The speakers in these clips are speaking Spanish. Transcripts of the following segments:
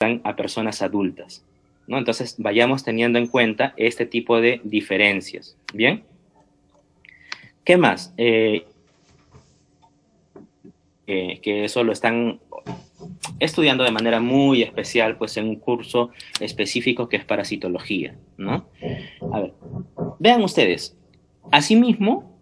a personas adultas, ¿no? Entonces, vayamos teniendo en cuenta este tipo de diferencias, ¿bien? ¿Qué más? Que eso lo están estudiando de manera muy especial, pues en un curso específico que es parasitología, ¿no? A ver, vean ustedes, asimismo,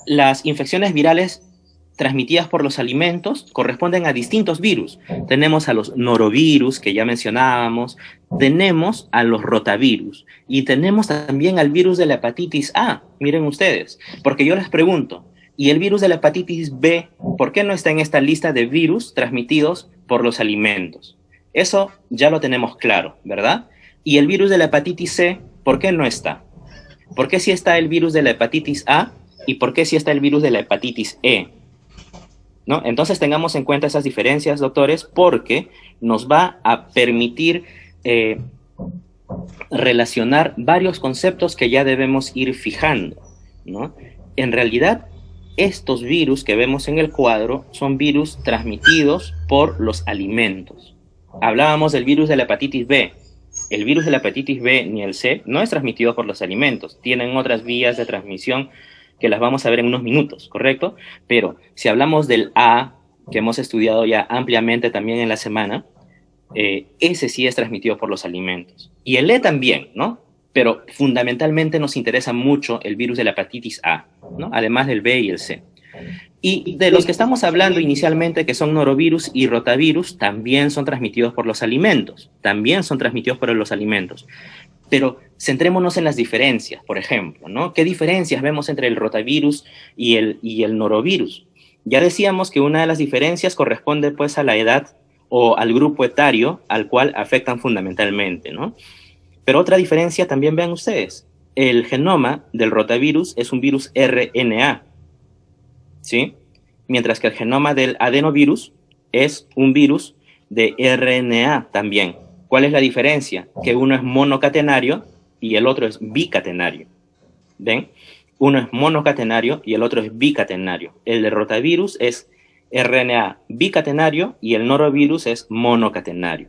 las infecciones virales transmitidas por los alimentos corresponden a distintos virus. Tenemos a los norovirus, que ya mencionábamos, tenemos a los rotavirus y tenemos también al virus de la hepatitis A. Miren ustedes, porque yo les pregunto, ¿y el virus de la hepatitis B, por qué no está en esta lista de virus transmitidos por los alimentos? Eso ya lo tenemos claro, ¿verdad? ¿Y el virus de la hepatitis C, por qué no está? ¿Por qué sí está el virus de la hepatitis A y por qué sí está el virus de la hepatitis E? ¿No? Entonces tengamos en cuenta esas diferencias, doctores, porque nos va a permitir relacionar varios conceptos que ya debemos ir fijando, ¿no? En realidad, estos virus que vemos en el cuadro son virus transmitidos por los alimentos. Hablábamos del virus de la hepatitis B. El virus de la hepatitis B ni el C no es transmitido por los alimentos, tienen otras vías de transmisión que las vamos a ver en unos minutos, ¿correcto? Pero si hablamos del A, que hemos estudiado ya ampliamente también en la semana, ese sí es transmitido por los alimentos. Y el E también, ¿no? Pero fundamentalmente nos interesa mucho el virus de la hepatitis A, ¿no? Además del B y el C. Y de los que estamos hablando inicialmente, que son norovirus y rotavirus, también son transmitidos por los alimentos. También son transmitidos por los alimentos. Pero centrémonos en las diferencias, por ejemplo, ¿no? ¿Qué diferencias vemos entre el rotavirus y el norovirus? Ya decíamos que una de las diferencias corresponde pues a la edad o al grupo etario al cual afectan fundamentalmente, ¿no? Pero otra diferencia también vean ustedes. El genoma del rotavirus es un virus RNA, ¿sí? Mientras que el genoma del adenovirus es un virus de RNA también. ¿Cuál es la diferencia? Que uno es monocatenario y el otro es bicatenario. ¿Ven? Uno es monocatenario y el otro es bicatenario. El de rotavirus es RNA bicatenario y el norovirus es monocatenario.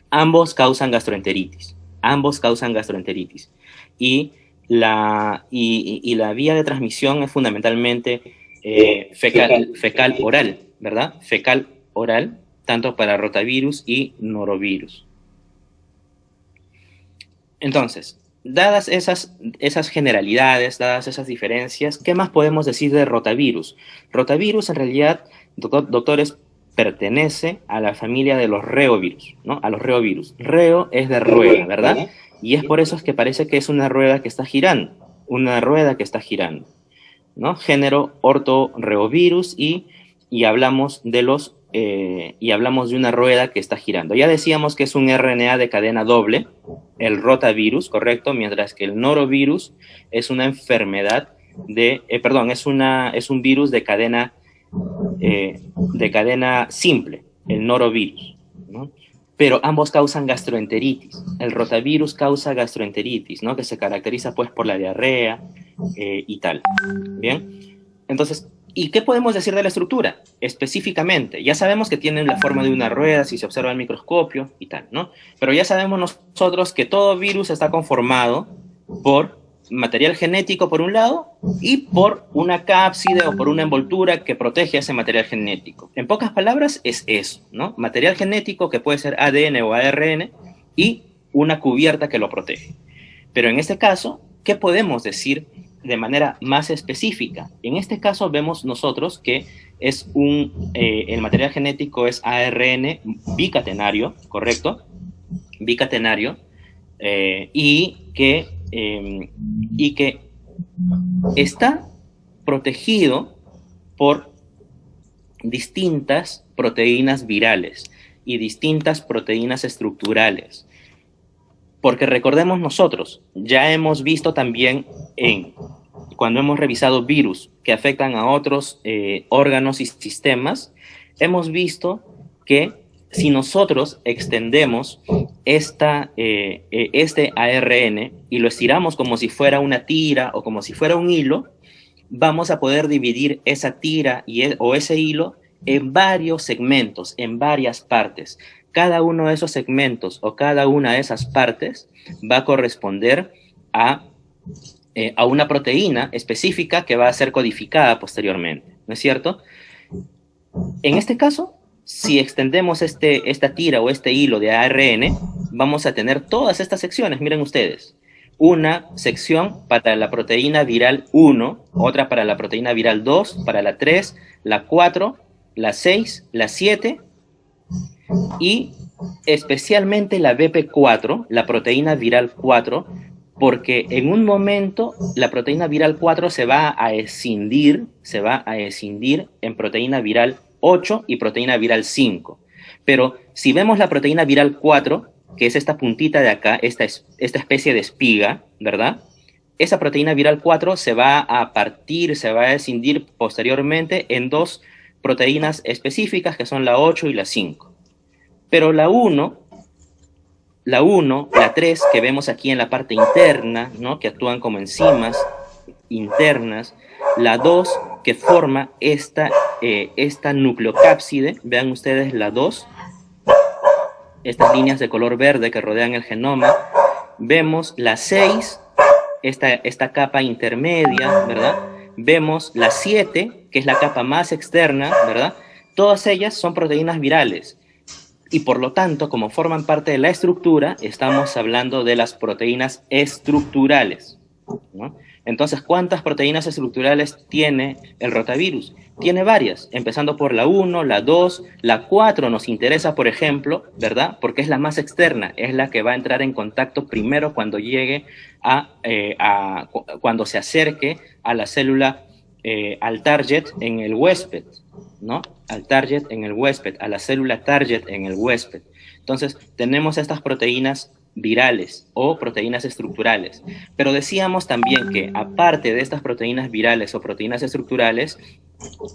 Ambos causan gastroenteritis. Ambos causan gastroenteritis. Y la vía de transmisión es fundamentalmente fecal oral, ¿verdad? Fecal oral, tanto para rotavirus y norovirus. Entonces, dadas esas generalidades, dadas esas diferencias, ¿qué más podemos decir de rotavirus? Rotavirus, en realidad, doctores, pertenece a la familia de los reovirus, ¿no? A los reovirus. Reo es de rueda, ¿verdad? Y es por eso que parece que es una rueda que está girando, una rueda que está girando, ¿no? Género ortorreovirus y hablamos de una rueda que está girando. Ya decíamos que es un RNA de cadena doble, el rotavirus, ¿correcto? Mientras que el norovirus es una enfermedad es un virus de cadena simple, el norovirus, ¿no? Pero ambos causan gastroenteritis. El rotavirus causa gastroenteritis, ¿no? Que se caracteriza pues por la diarrea y tal. Bien, entonces, ¿y qué podemos decir de la estructura? Específicamente, ya sabemos que tienen la forma de una rueda si se observa al microscopio y tal, ¿no? Pero ya sabemos nosotros que todo virus está conformado por material genético por un lado y por una cápside o por una envoltura que protege a ese material genético. En pocas palabras es eso, ¿no? Material genético que puede ser ADN o ARN y una cubierta que lo protege. Pero en este caso, ¿qué podemos decir de manera más específica? En este caso vemos nosotros que es el material genético es ARN bicatenario, ¿correcto? Bicatenario, y que está protegido por distintas proteínas virales y distintas proteínas estructurales. Porque recordemos nosotros, ya hemos visto también cuando hemos revisado virus que afectan a otros órganos y sistemas, hemos visto que si nosotros extendemos este ARN y lo estiramos como si fuera una tira o como si fuera un hilo, vamos a poder dividir esa tira o ese hilo en varios segmentos, en varias partes. cada uno de esos segmentos o cada una de esas partes va a corresponder a una proteína específica que va a ser codificada posteriormente, ¿no es cierto? En este caso, si extendemos esta tira o este hilo de ARN, vamos a tener todas estas secciones, miren ustedes. Una sección para la proteína viral 1, otra para la proteína viral 2, para la 3, la 4, la 6, la 7 y especialmente la BP4, la proteína viral 4, porque en un momento la proteína viral 4 se va a escindir en proteína viral 8 y proteína viral 5. Pero si vemos la proteína viral 4, que es esta puntita de acá, esta especie de espiga, ¿verdad? Esa proteína viral 4 se va a partir, se va a escindir posteriormente en dos proteínas específicas que son la 8 y la 5. Pero la 1, la 3, que vemos aquí en la parte interna, ¿no? Que actúan como enzimas internas, la 2, que forma esta nucleocápside, vean ustedes la 2, estas líneas de color verde que rodean el genoma, vemos la 6, esta capa intermedia, ¿verdad? Vemos la 7, que es la capa más externa, ¿verdad? Todas ellas son proteínas virales. Y por lo tanto, como forman parte de la estructura, estamos hablando de las proteínas estructurales, ¿no? Entonces, ¿cuántas proteínas estructurales tiene el rotavirus? Tiene varias, empezando por la 1, la 2, la 4 nos interesa, por ejemplo, ¿verdad? Porque es la más externa, es la que va a entrar en contacto primero cuando llegue cuando se acerque a la célula, al target en el huésped, ¿no? Al target en el huésped, a la célula target en el huésped. Entonces, tenemos estas proteínas virales o proteínas estructurales. Pero decíamos también que aparte de estas proteínas virales o proteínas estructurales,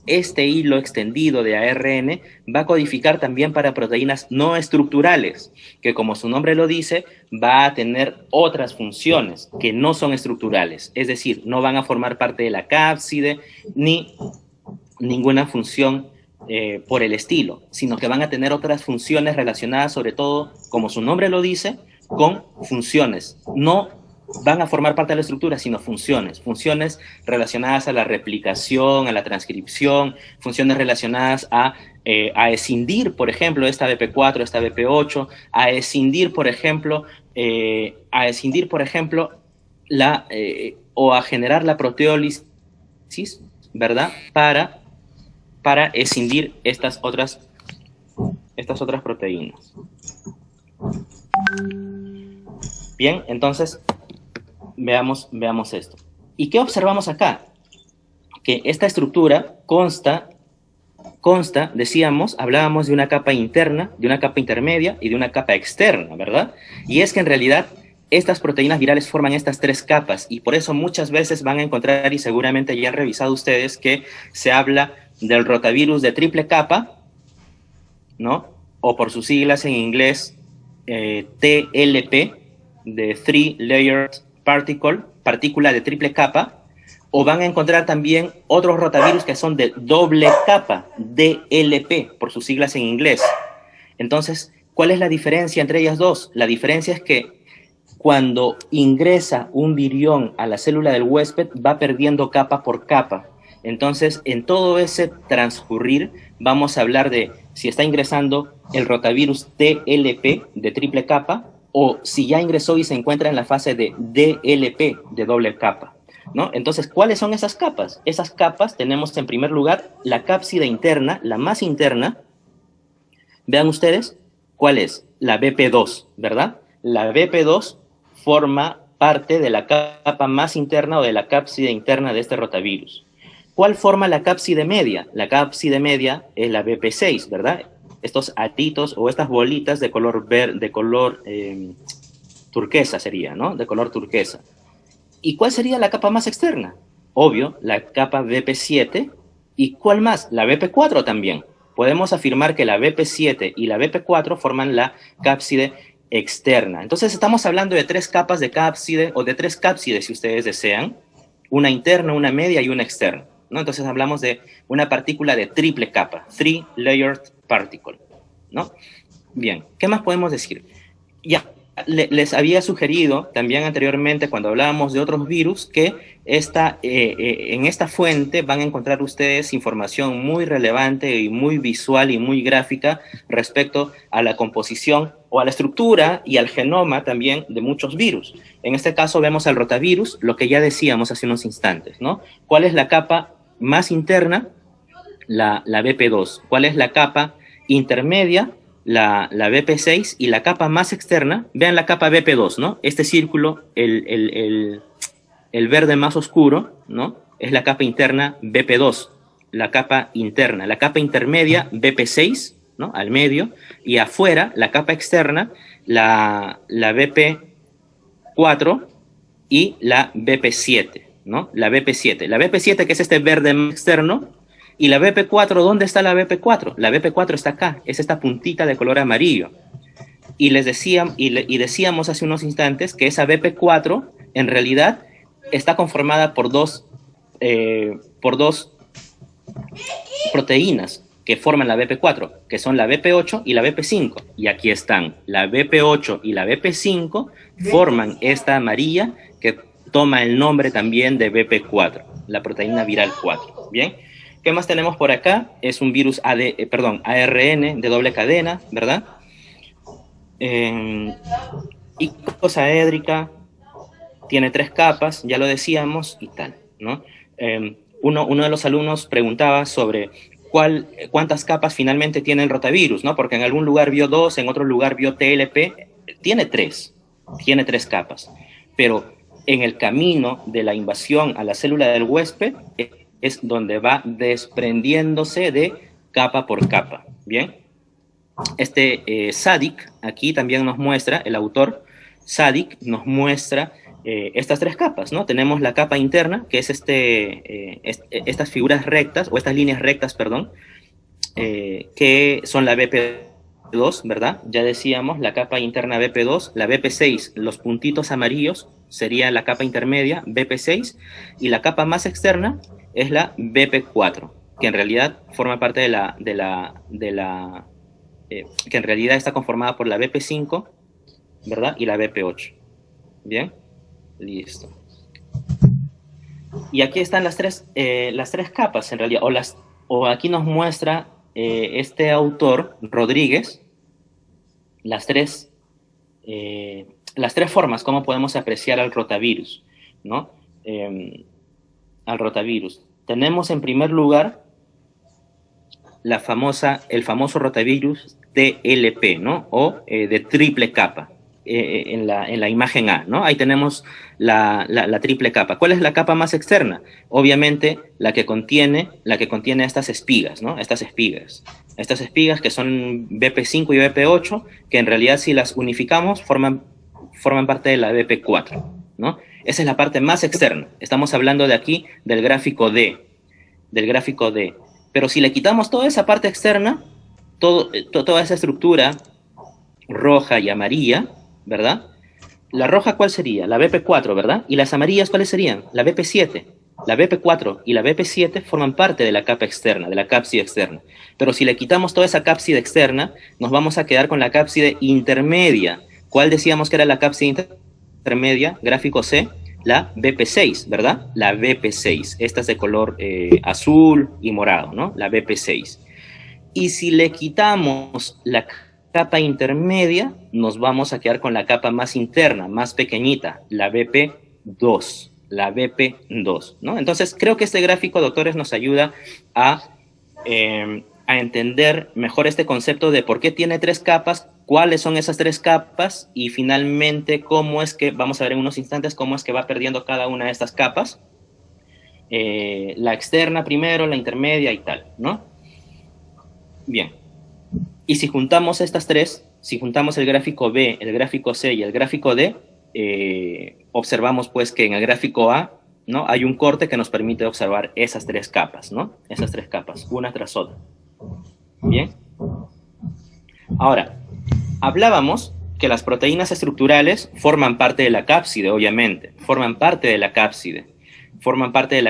este hilo extendido de ARN va a codificar también para proteínas no estructurales, que como su nombre lo dice, va a tener otras funciones que no son estructurales, es decir, no van a formar parte de la cápside ni ninguna función por el estilo, sino que van a tener otras funciones relacionadas sobre todo, como su nombre lo dice, con funciones. No van a formar parte de la estructura, sino funciones relacionadas a la replicación, a la transcripción, funciones relacionadas a escindir, por ejemplo, esta BP4, esta BP8, a escindir, por ejemplo, o a generar la proteólisis, ¿verdad? Para escindir estas otras proteínas. Bien, entonces veamos esto. ¿Y qué observamos acá? Que esta estructura consta, decíamos, hablábamos de una capa interna, de una capa intermedia y de una capa externa, ¿verdad? Y es que en realidad estas proteínas virales forman estas tres capas y por eso muchas veces van a encontrar, y seguramente ya han revisado ustedes, que se habla del rotavirus de triple capa, ¿no? O por sus siglas en inglés, TLP, de Three Layered Particle, partícula de triple capa, o van a encontrar también otros rotavirus que son de doble capa, DLP, por sus siglas en inglés. Entonces, ¿cuál es la diferencia entre ellas dos? La diferencia es que cuando ingresa un virión a la célula del huésped, va perdiendo capa por capa. Entonces, en todo ese transcurrir, vamos a hablar de si está ingresando el rotavirus TLP de triple capa, o si ya ingresó y se encuentra en la fase de DLP, de doble capa, ¿no? Entonces, ¿cuáles son esas capas? Esas capas tenemos en primer lugar la cápside interna, la más interna. Vean ustedes, ¿cuál es? La BP2, ¿verdad? La BP2 forma parte de la capa más interna o de la cápside interna de este rotavirus. ¿Cuál forma la cápside media? La cápside media es la BP6, ¿verdad? Estos atitos o estas bolitas de color turquesa sería, ¿no? De color turquesa. ¿Y cuál sería la capa más externa? Obvio, la capa BP7. ¿Y cuál más? La BP4 también. Podemos afirmar que la BP7 y la BP4 forman la cápside externa. Entonces estamos hablando de tres capas de cápside, o de tres cápsides si ustedes desean, una interna, una media y una externa, ¿no? Entonces hablamos de una partícula de triple capa, three layered particle, ¿no? Bien, ¿qué más podemos decir? Ya les había sugerido también anteriormente, cuando hablábamos de otros virus, que en esta fuente van a encontrar ustedes información muy relevante y muy visual y muy gráfica respecto a la composición o a la estructura y al genoma también de muchos virus. En este caso vemos al rotavirus, lo que ya decíamos hace unos instantes, ¿no? ¿Cuál es la capa más interna? La BP2. ¿Cuál es la capa intermedia? La BP6, y la capa más externa, vean la capa BP2, ¿no? Este círculo, el verde más oscuro, ¿no? Es la capa interna BP2, la capa interna. La capa intermedia BP6, ¿no? Al medio, y afuera, la capa externa, la BP4 y la BP7, ¿no? La BP7. La BP7, que es este verde externo, y la BP4, ¿dónde está la BP4? La BP4 está acá, es esta puntita de color amarillo. Y decíamos hace unos instantes que esa BP4 en realidad está conformada por dos proteínas que forman la BP4, que son la BP8 y la BP5. Y aquí están, la BP8 y la BP5 forman esta amarilla que toma el nombre también de BP4, la proteína viral 4. ¿Bien? ¿Qué más tenemos por acá? Es un virus ARN de doble cadena, ¿verdad? Icosaédrica, tiene 3 capas, ya lo decíamos, y tal, ¿no? Uno de los alumnos preguntaba sobre cuántas capas finalmente tiene el rotavirus, ¿no? Porque en algún lugar vio 2, en otro lugar vio TLP, tiene 3 capas, pero en el camino de la invasión a la célula del huésped es donde va desprendiéndose de capa por capa, ¿bien? Sadik aquí también nos muestra, el autor Sadik nos muestra estas 3 capas, ¿no? Tenemos la capa interna, que es estas figuras rectas, o estas líneas rectas, perdón, que son la BP2, ¿verdad? Ya decíamos, la capa interna BP2, la BP6, los puntitos amarillos, sería la capa intermedia, BP6, y la capa más externa es la BP4, que en realidad forma parte que en realidad está conformada por la BP5, ¿verdad? Y la BP8. ¿Bien? Listo. Y aquí están las tres capas, en realidad, o aquí nos muestra este autor, Rodríguez, las tres formas, cómo podemos apreciar al rotavirus, ¿no? Al rotavirus. Tenemos en primer lugar el famoso rotavirus TLP, ¿no? O de triple capa, en la imagen A, ¿no? Ahí tenemos la triple capa. ¿Cuál es la capa más externa? Obviamente la que contiene estas espigas, ¿no? Estas espigas que son BP5 y BP8, que en realidad si las unificamos forman parte de la BP4, ¿no? Esa es la parte más externa. Estamos hablando de aquí del gráfico D. Pero si le quitamos toda esa parte externa, toda esa estructura roja y amarilla, ¿verdad? La roja, ¿cuál sería? La BP4, ¿verdad? Y las amarillas, ¿cuáles serían? La BP7. La BP4 y la BP7 forman parte de la capa externa, de la cápside externa. Pero si le quitamos toda esa cápside externa, nos vamos a quedar con la cápside intermedia. ¿Cuál decíamos que era la cápside intermedia? Gráfico C. La BP6, ¿verdad? La BP6. Esta es de color azul y morado, ¿no? La BP6. Y si le quitamos la capa intermedia, nos vamos a quedar con la capa más interna, más pequeñita, la BP2. La BP2, ¿no? Entonces, creo que este gráfico, doctores, nos ayuda a entender mejor este concepto de por qué tiene 3 capas, cuáles son esas 3 capas y finalmente cómo es que, vamos a ver en unos instantes, cómo es que va perdiendo cada una de estas capas. La externa primero, la intermedia y tal, ¿no? Bien. Y si juntamos estas 3, si juntamos el gráfico B, el gráfico C y el gráfico D, observamos pues que en el gráfico A, ¿no? Hay un corte que nos permite observar esas 3 capas, ¿no? Esas 3 capas, una tras otra. Bien. Ahora, hablábamos que las proteínas estructurales forman parte de la cápside, obviamente. Forman parte de la cápside, forman parte de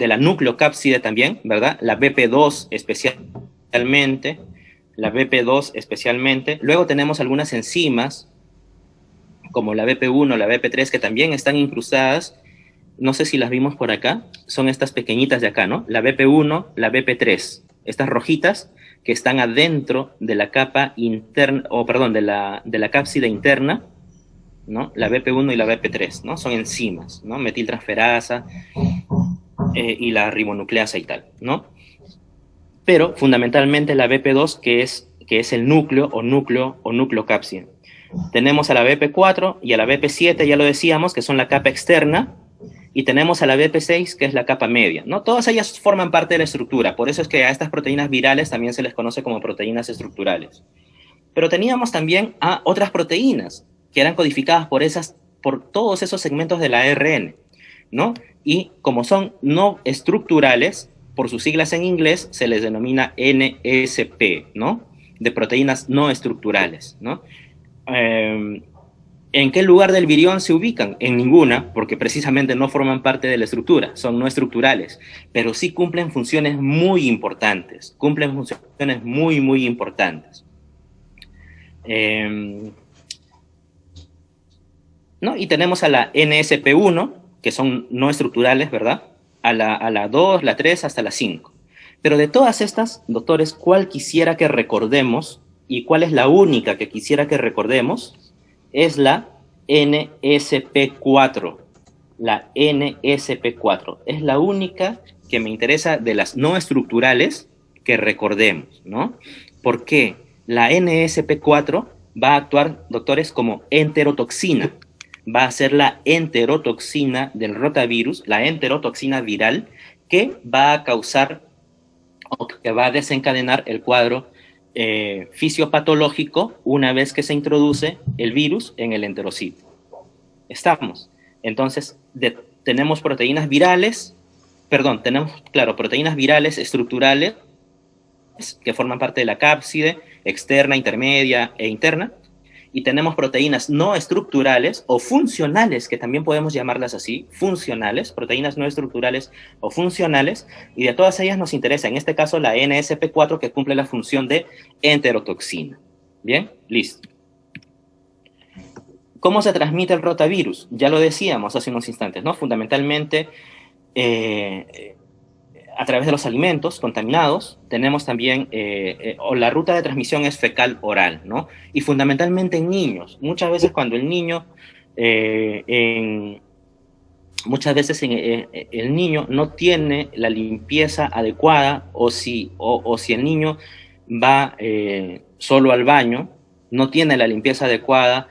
la nucleocápside también, ¿verdad? La BP2 especialmente, la BP2 especialmente. Luego tenemos algunas enzimas, como la BP1, la BP3, que también están incrustadas. No sé si las vimos por acá. Son estas pequeñitas de acá, ¿no? La BP1, la BP3. Estas rojitas que están adentro de la capa interna, o perdón, de la cápside interna, ¿no? La BP1 y la BP3, ¿no? Son enzimas, ¿no? Metiltransferasa y la ribonucleasa y tal, ¿no? Pero fundamentalmente la BP2, que es el núcleo o nucleocápside. Tenemos a la BP4 y a la BP7, ya lo decíamos, que son la capa externa, y tenemos a la BP6, que es la capa media, ¿no? Todas ellas forman parte de la estructura, por eso es que a estas proteínas virales también se les conoce como proteínas estructurales. Pero teníamos también a otras proteínas que eran codificadas por todos esos segmentos de la ARN, ¿no? Y como son no estructurales, por sus siglas en inglés, se les denomina NSP, ¿no? De proteínas no estructurales, ¿no? ¿En qué lugar del virión se ubican? En ninguna, porque precisamente no forman parte de la estructura, son no estructurales, pero sí cumplen funciones muy importantes, cumplen funciones muy, muy importantes. ¿No? Y tenemos a la NSP1, que son no estructurales, ¿verdad? A la 2, la 3, hasta la 5. Pero de todas estas, doctores, ¿cuál quisiera que recordemos y cuál es la única que quisiera que recordemos? Es la NSP4. La NSP4 es la única que me interesa de las no estructurales que recordemos, ¿no? ¿Por qué? La NSP4 va a actuar, doctores, como enterotoxina. Va a ser la enterotoxina del rotavirus, la enterotoxina viral, que va a causar o que va a desencadenar el cuadro fisiopatológico una vez que se introduce el virus en el enterocito. ¿Estamos? Entonces, tenemos proteínas virales, proteínas virales estructurales que forman parte de la cápside externa, intermedia e interna, y tenemos proteínas no estructurales o funcionales, que también podemos llamarlas así, funcionales, proteínas no estructurales o funcionales, y de todas ellas nos interesa, en este caso, la NSP4, que cumple la función de enterotoxina. ¿Bien? Listo. ¿Cómo se transmite el rotavirus? Ya lo decíamos hace unos instantes, ¿no? Fundamentalmente, a través de los alimentos contaminados, tenemos también, o la ruta de transmisión es fecal-oral, ¿no? Y fundamentalmente en niños. Muchas veces cuando el niño, el niño no tiene la limpieza adecuada, o si el niño va solo al baño, no tiene la limpieza adecuada,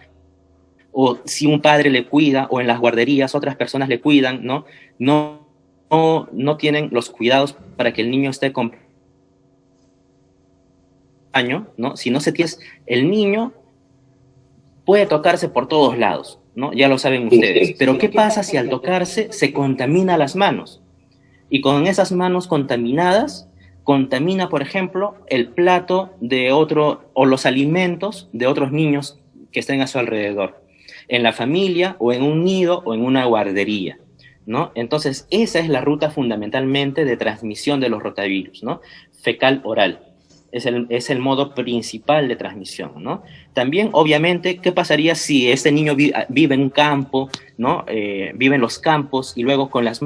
o si un padre le cuida, o en las guarderías otras personas le cuidan, ¿no? No tienen los cuidados para que el niño esté con baño, ¿no? Si no se tiene, el niño puede tocarse por todos lados, ¿no? Ya lo saben ustedes. Pero ¿qué pasa si al tocarse se contamina las manos? Y con esas manos contaminadas, contamina, por ejemplo, el plato de otro, o los alimentos de otros niños que estén a su alrededor, en la familia, o en un nido, o en una guardería, ¿no? Entonces, esa es la ruta fundamentalmente de transmisión de los rotavirus, ¿no? Fecal-oral. Es el modo principal de transmisión, ¿no? También, obviamente, ¿qué pasaría si este niño vive en un campo, ¿no? Vive en los campos y luego con las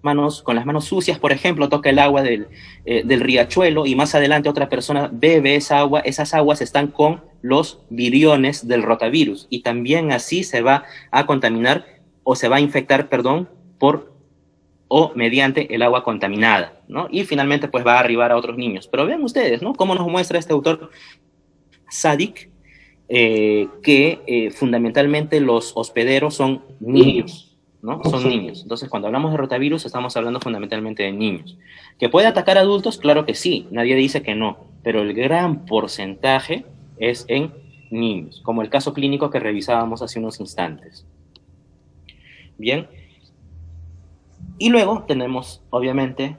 manos sucias, por ejemplo, toca el agua del riachuelo y más adelante otra persona bebe esa agua, esas aguas están con los viriones del rotavirus y también así se va a contaminar o se va a infectar, perdón, o mediante el agua contaminada, ¿no? Y finalmente pues va a arribar a otros niños. Pero vean ustedes, ¿no? Cómo nos muestra este autor Sadik, que fundamentalmente los hospederos son niños, ¿no? Son niños. Entonces, cuando hablamos de rotavirus, estamos hablando fundamentalmente de niños. ¿Que puede atacar a adultos? Claro que sí, nadie dice que no, pero el gran porcentaje es en niños, como el caso clínico que revisábamos hace unos instantes. Bien. Y luego tenemos, obviamente,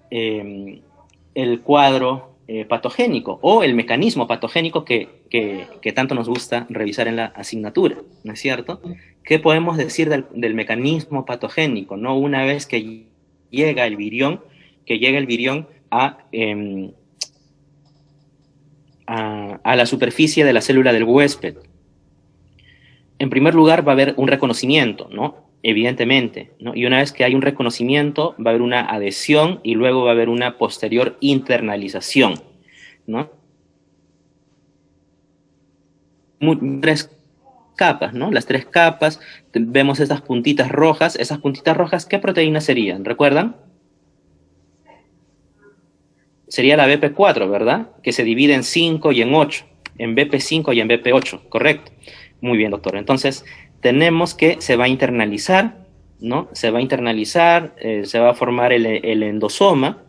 el cuadro patogénico o el mecanismo patogénico que tanto nos gusta revisar en la asignatura, ¿no es cierto? ¿Qué podemos decir del mecanismo patogénico, ¿no? Una vez que llega el virión, a la superficie de la célula del huésped. En primer lugar, va a haber un reconocimiento, ¿no? Evidentemente, ¿no? Y una vez que hay un reconocimiento, va a haber una adhesión y luego va a haber una posterior internalización, ¿no? Tres capas, ¿no? Las tres capas, vemos esas puntitas rojas. Esas puntitas rojas, ¿qué proteínas serían? ¿Recuerdan? Sería la BP4, ¿verdad? Que se divide en 5 y en 8, en BP5 y en BP8, ¿correcto? Muy bien, doctor. Entonces, tenemos que se va a internalizar, ¿no? Se va a internalizar, se va a formar el endosoma,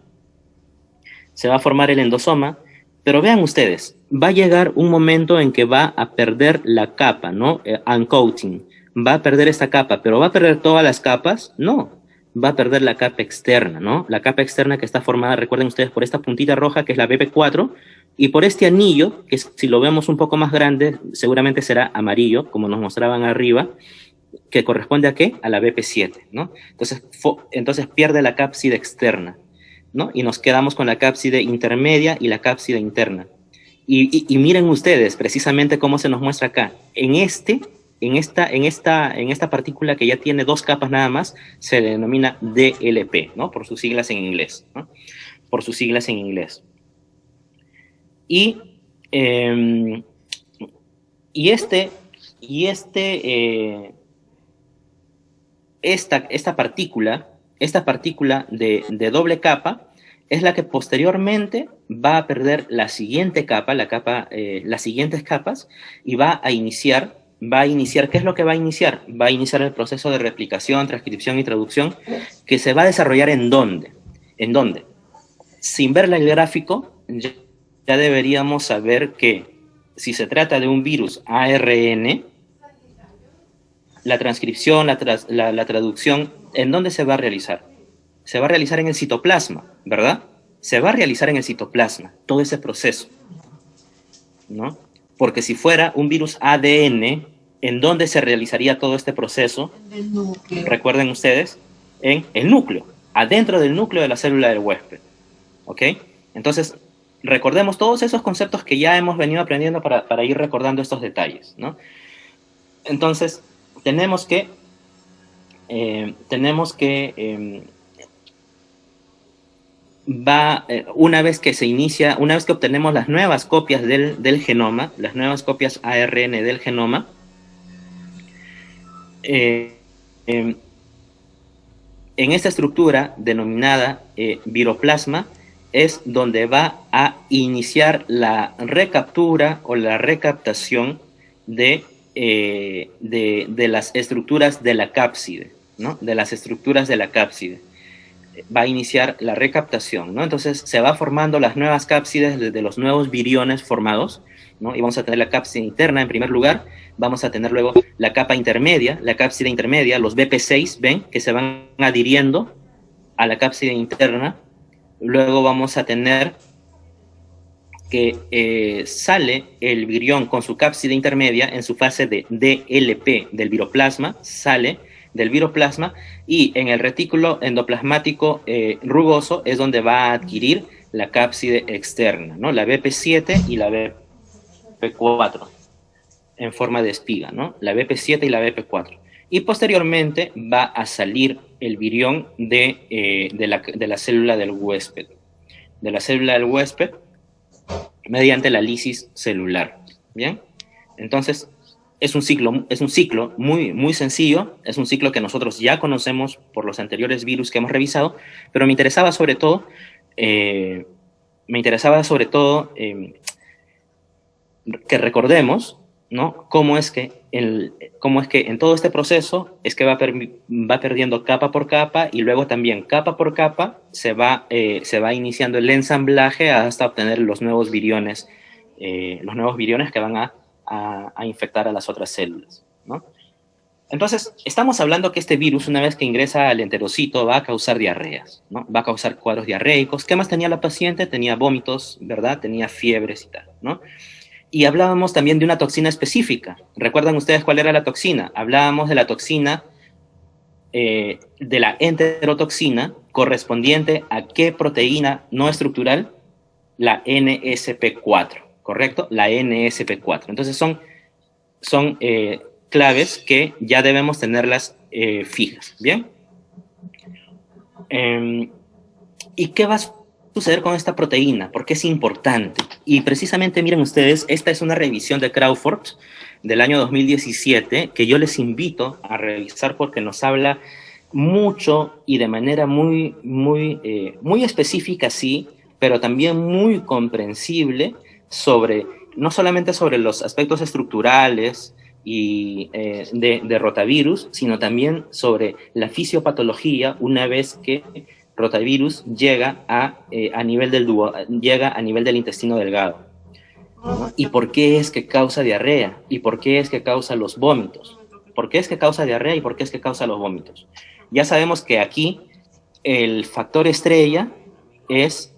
se va a formar el endosoma, pero vean ustedes, va a llegar un momento en que va a perder la capa, ¿no? Uncoating, va a perder esta capa, pero ¿va a perder todas las capas? No, va a perder la capa externa, ¿no? La capa externa que está formada, recuerden ustedes, por esta puntita roja que es la BP4 y por este anillo, que si lo vemos un poco más grande, seguramente será amarillo, como nos mostraban arriba, que corresponde a ¿qué? A la BP7, ¿no? Entonces pierde la cápside externa, ¿no? Y nos quedamos con la cápside intermedia y la cápside interna. Y miren ustedes precisamente cómo se nos muestra acá. En esta partícula que ya tiene dos capas nada más, se denomina DLP, ¿no? Por sus siglas en inglés, ¿no? Por sus siglas en inglés. Y, eh, y esta partícula de doble capa es la que posteriormente va a perder la siguiente capa, las siguientes capas, y va a iniciar, ¿qué es lo que va a iniciar? Va a iniciar el proceso de replicación, transcripción y traducción, que se va a desarrollar ¿en dónde? ¿En dónde? Sin ver el gráfico, ya deberíamos saber que si se trata de un virus ARN, la transcripción, la traducción, ¿en dónde se va a realizar? Se va a realizar en el citoplasma, ¿verdad? Se va a realizar en el citoplasma, todo ese proceso, ¿no? Porque si fuera un virus ADN, ¿en dónde se realizaría todo este proceso? En el núcleo. Recuerden ustedes, en el núcleo, adentro del núcleo de la célula del huésped, ¿ok? Entonces, recordemos todos esos conceptos que ya hemos venido aprendiendo para ir recordando estos detalles, ¿no? Entonces, tenemos que una vez que se inicia, una vez que obtenemos las nuevas copias del genoma, las nuevas copias ARN del genoma, en esta estructura denominada viroplasma es donde va a iniciar la recaptura o la recaptación de las estructuras de la cápside, ¿no? De las estructuras de la cápside. Va a iniciar la recaptación, ¿no? Entonces se va formando las nuevas cápsides de los nuevos viriones formados, ¿no? Y vamos a tener la cápside interna en primer lugar, vamos a tener luego la capa intermedia, la cápside intermedia, los BP6, ¿ven? Que se van adhiriendo a la cápside interna. Luego vamos a tener que sale el virión con su cápside intermedia en su fase de DLP del viroplasma, sale del viroplasma y en el retículo endoplasmático rugoso es donde va a adquirir la cápside externa, ¿no? La BP7 y la BP4 en forma de espiga, ¿no? La BP7 y la BP4. Y posteriormente va a salir el virión de la célula del huésped. De la célula del huésped mediante la lisis celular. ¿Bien? Entonces, es un ciclo muy, muy sencillo, es un ciclo que nosotros ya conocemos por los anteriores virus que hemos revisado, pero me interesaba sobre todo que recordemos, ¿no? Cómo es que en todo este proceso es que va perdiendo capa por capa y luego también capa por capa se va iniciando el ensamblaje hasta obtener los nuevos viriones que van a infectar a las otras células, ¿no? Entonces, estamos hablando que este virus, una vez que ingresa al enterocito, va a causar diarreas, ¿no? Va a causar cuadros diarreicos. ¿Qué más tenía la paciente? Tenía vómitos, ¿verdad? Tenía fiebres y tal, ¿no? Y hablábamos también de una toxina específica. ¿Recuerdan ustedes cuál era la toxina? Hablábamos de la toxina, de la enterotoxina, correspondiente a qué proteína no estructural, la NSP4. ¿correcto? La NSP4. Entonces son claves que ya debemos tenerlas fijas, ¿bien? ¿Y qué va a suceder con esta proteína? Porque es importante. Y precisamente, miren ustedes, esta es una revisión de Crawford del año 2017 que yo les invito a revisar porque nos habla mucho y de manera muy específica, sí, pero también muy comprensible sobre, no solamente sobre los aspectos estructurales y de rotavirus, sino también sobre la fisiopatología una vez que rotavirus llega a nivel del intestino delgado, ¿no? ¿Y por qué es que causa diarrea? ¿Y por qué es que causa los vómitos? ¿Por qué es que causa diarrea y por qué es que causa los vómitos? Ya sabemos que aquí el factor estrella es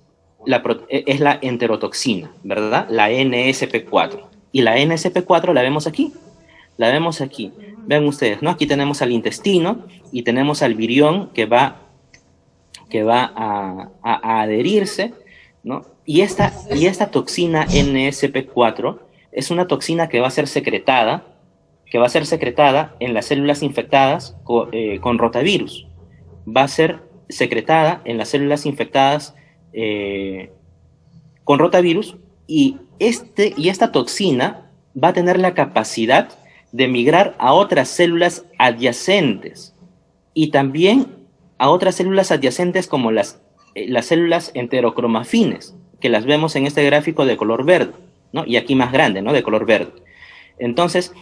la enterotoxina, ¿verdad? La NSP4. Y la NSP4 la vemos aquí. La vemos aquí. Vean ustedes, ¿no? Aquí tenemos al intestino y tenemos al virión que va a adherirse, ¿no? Y esta toxina NSP4 es una toxina que va a ser secretada en las células infectadas con rotavirus. Va a ser secretada en las células infectadas con rotavirus y esta toxina va a tener la capacidad de migrar a otras células adyacentes y también a otras células adyacentes como las células enterocromafines, que las vemos en este gráfico de color verde, ¿no? Y aquí más grande, ¿no? De color verde. Entonces,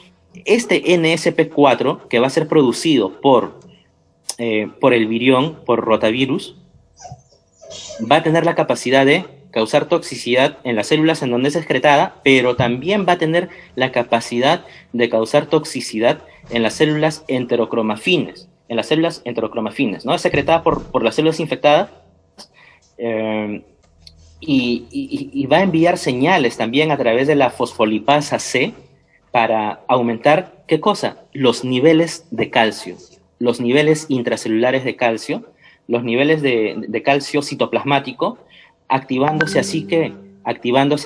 este NSP4, que va a ser producido por el virión, por rotavirus, va a tener la capacidad de causar toxicidad en las células en donde es excretada, pero también va a tener la capacidad de causar toxicidad en las células enterocromafines, ¿no? Es secretada por las células infectadas y va a enviar señales también a través de la fosfolipasa C para aumentar, ¿qué cosa? Los niveles de calcio, los niveles intracelulares de calcio, los niveles de calcio citoplasmático, activándose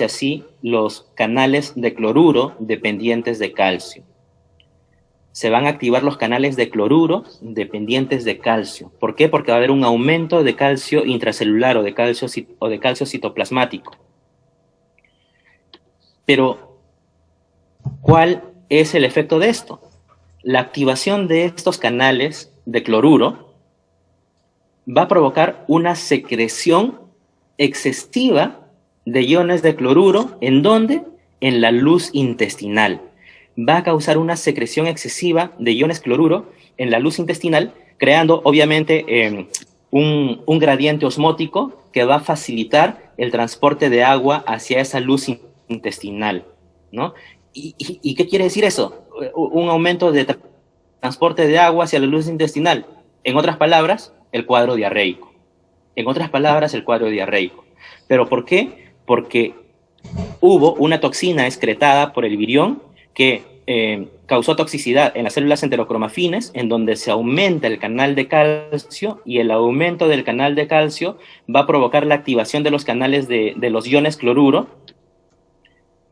así los canales de cloruro dependientes de calcio. Se van a activar los canales de cloruro dependientes de calcio. ¿Por qué? Porque va a haber un aumento de calcio intracelular o de calcio citoplasmático. Pero, ¿cuál es el efecto de esto? La activación de estos canales de cloruro va a provocar una secreción excesiva de iones de cloruro. ¿En dónde? En la luz intestinal. Va a causar una secreción excesiva de iones cloruro en la luz intestinal, creando obviamente un gradiente osmótico que va a facilitar el transporte de agua hacia esa luz intestinal, ¿no? ¿Y qué quiere decir eso? Un aumento de transporte de agua hacia la luz intestinal. En otras palabras, el cuadro diarreico. ¿Pero por qué? Porque hubo una toxina excretada por el virión que causó toxicidad en las células enterocromafines, en donde se aumenta el canal de calcio, y el aumento del canal de calcio va a provocar la activación de los canales de los iones cloruro,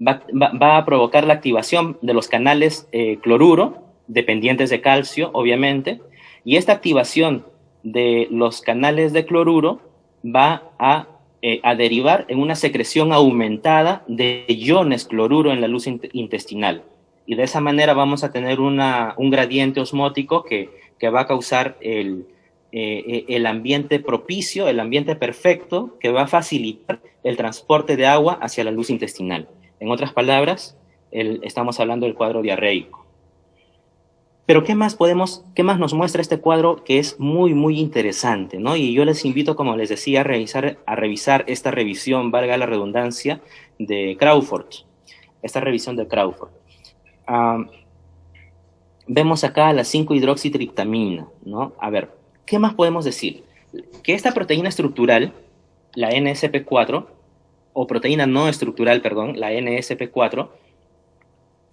va a provocar la activación de los canales cloruro, dependientes de calcio, obviamente, y esta activación de los canales de cloruro va a derivar en una secreción aumentada de iones cloruro en la luz intestinal. Y de esa manera vamos a tener un gradiente osmótico que va a causar el ambiente propicio, el ambiente perfecto, que va a facilitar el transporte de agua hacia la luz intestinal. En otras palabras, estamos hablando del cuadro diarreico. Pero ¿qué más nos muestra este cuadro que es muy interesante, ¿no? Y yo les invito, como les decía, a revisar esta revisión, valga la redundancia, de Crawford. Esta revisión de Crawford. Vemos acá la 5-hidroxitriptamina, ¿no? A ver, ¿qué más podemos decir? Que esta proteína estructural, la NSP4, o proteína no estructural, perdón, la NSP4,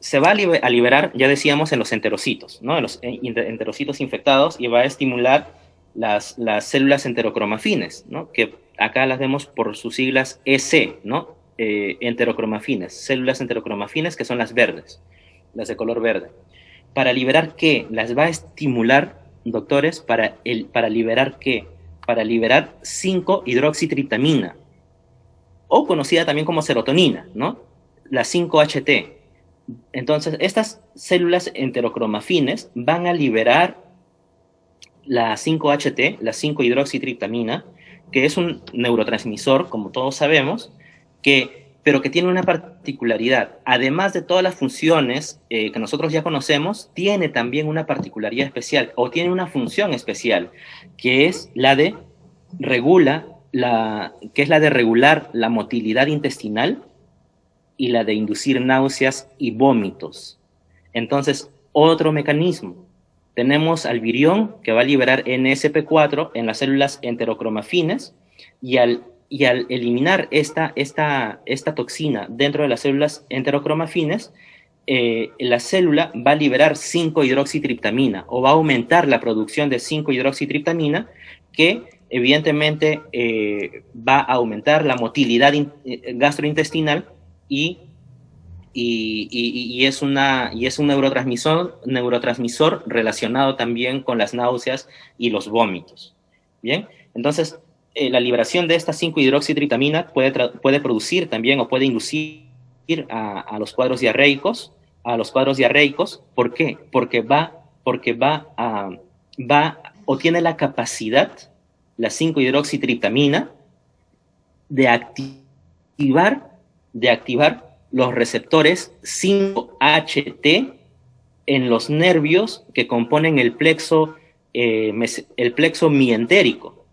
se va a liberar, ya decíamos, en los enterocitos, ¿no? En los enterocitos infectados, y va a estimular las células enterocromafines, ¿no? Que acá las vemos por sus siglas EC, ¿no? enterocromafines, células enterocromafines que son las verdes, las de color verde. ¿Para liberar qué? Las va a estimular, doctores, para liberar qué? Para liberar 5-hidroxitriptamina, o conocida también como serotonina, ¿no? La 5-HT. Entonces, estas células enterocromafines van a liberar la 5-HT, la 5-hidroxitriptamina, que es un neurotransmisor, como todos sabemos, pero que tiene una particularidad. Además de todas las funciones que nosotros ya conocemos, tiene también una particularidad especial, o tiene una función especial, que es la de regular la motilidad intestinal y la de inducir náuseas y vómitos. Entonces, otro mecanismo. Tenemos al virión, que va a liberar NSP4 en las células enterocromafines, y al eliminar esta toxina dentro de las células enterocromafines, la célula va a liberar 5-hidroxitriptamina, o va a aumentar la producción de 5-hidroxitriptamina, que evidentemente va a aumentar la motilidad gastrointestinal y es un neurotransmisor relacionado también con las náuseas y los vómitos. Bien, entonces la liberación de esta 5-hidroxitriptamina puede producir también, o puede inducir a los cuadros diarreicos, ¿Por qué? Porque o tiene la capacidad, la 5-hidroxitriptamina, de activar los receptores 5-HT en los nervios que componen el plexo mientérico.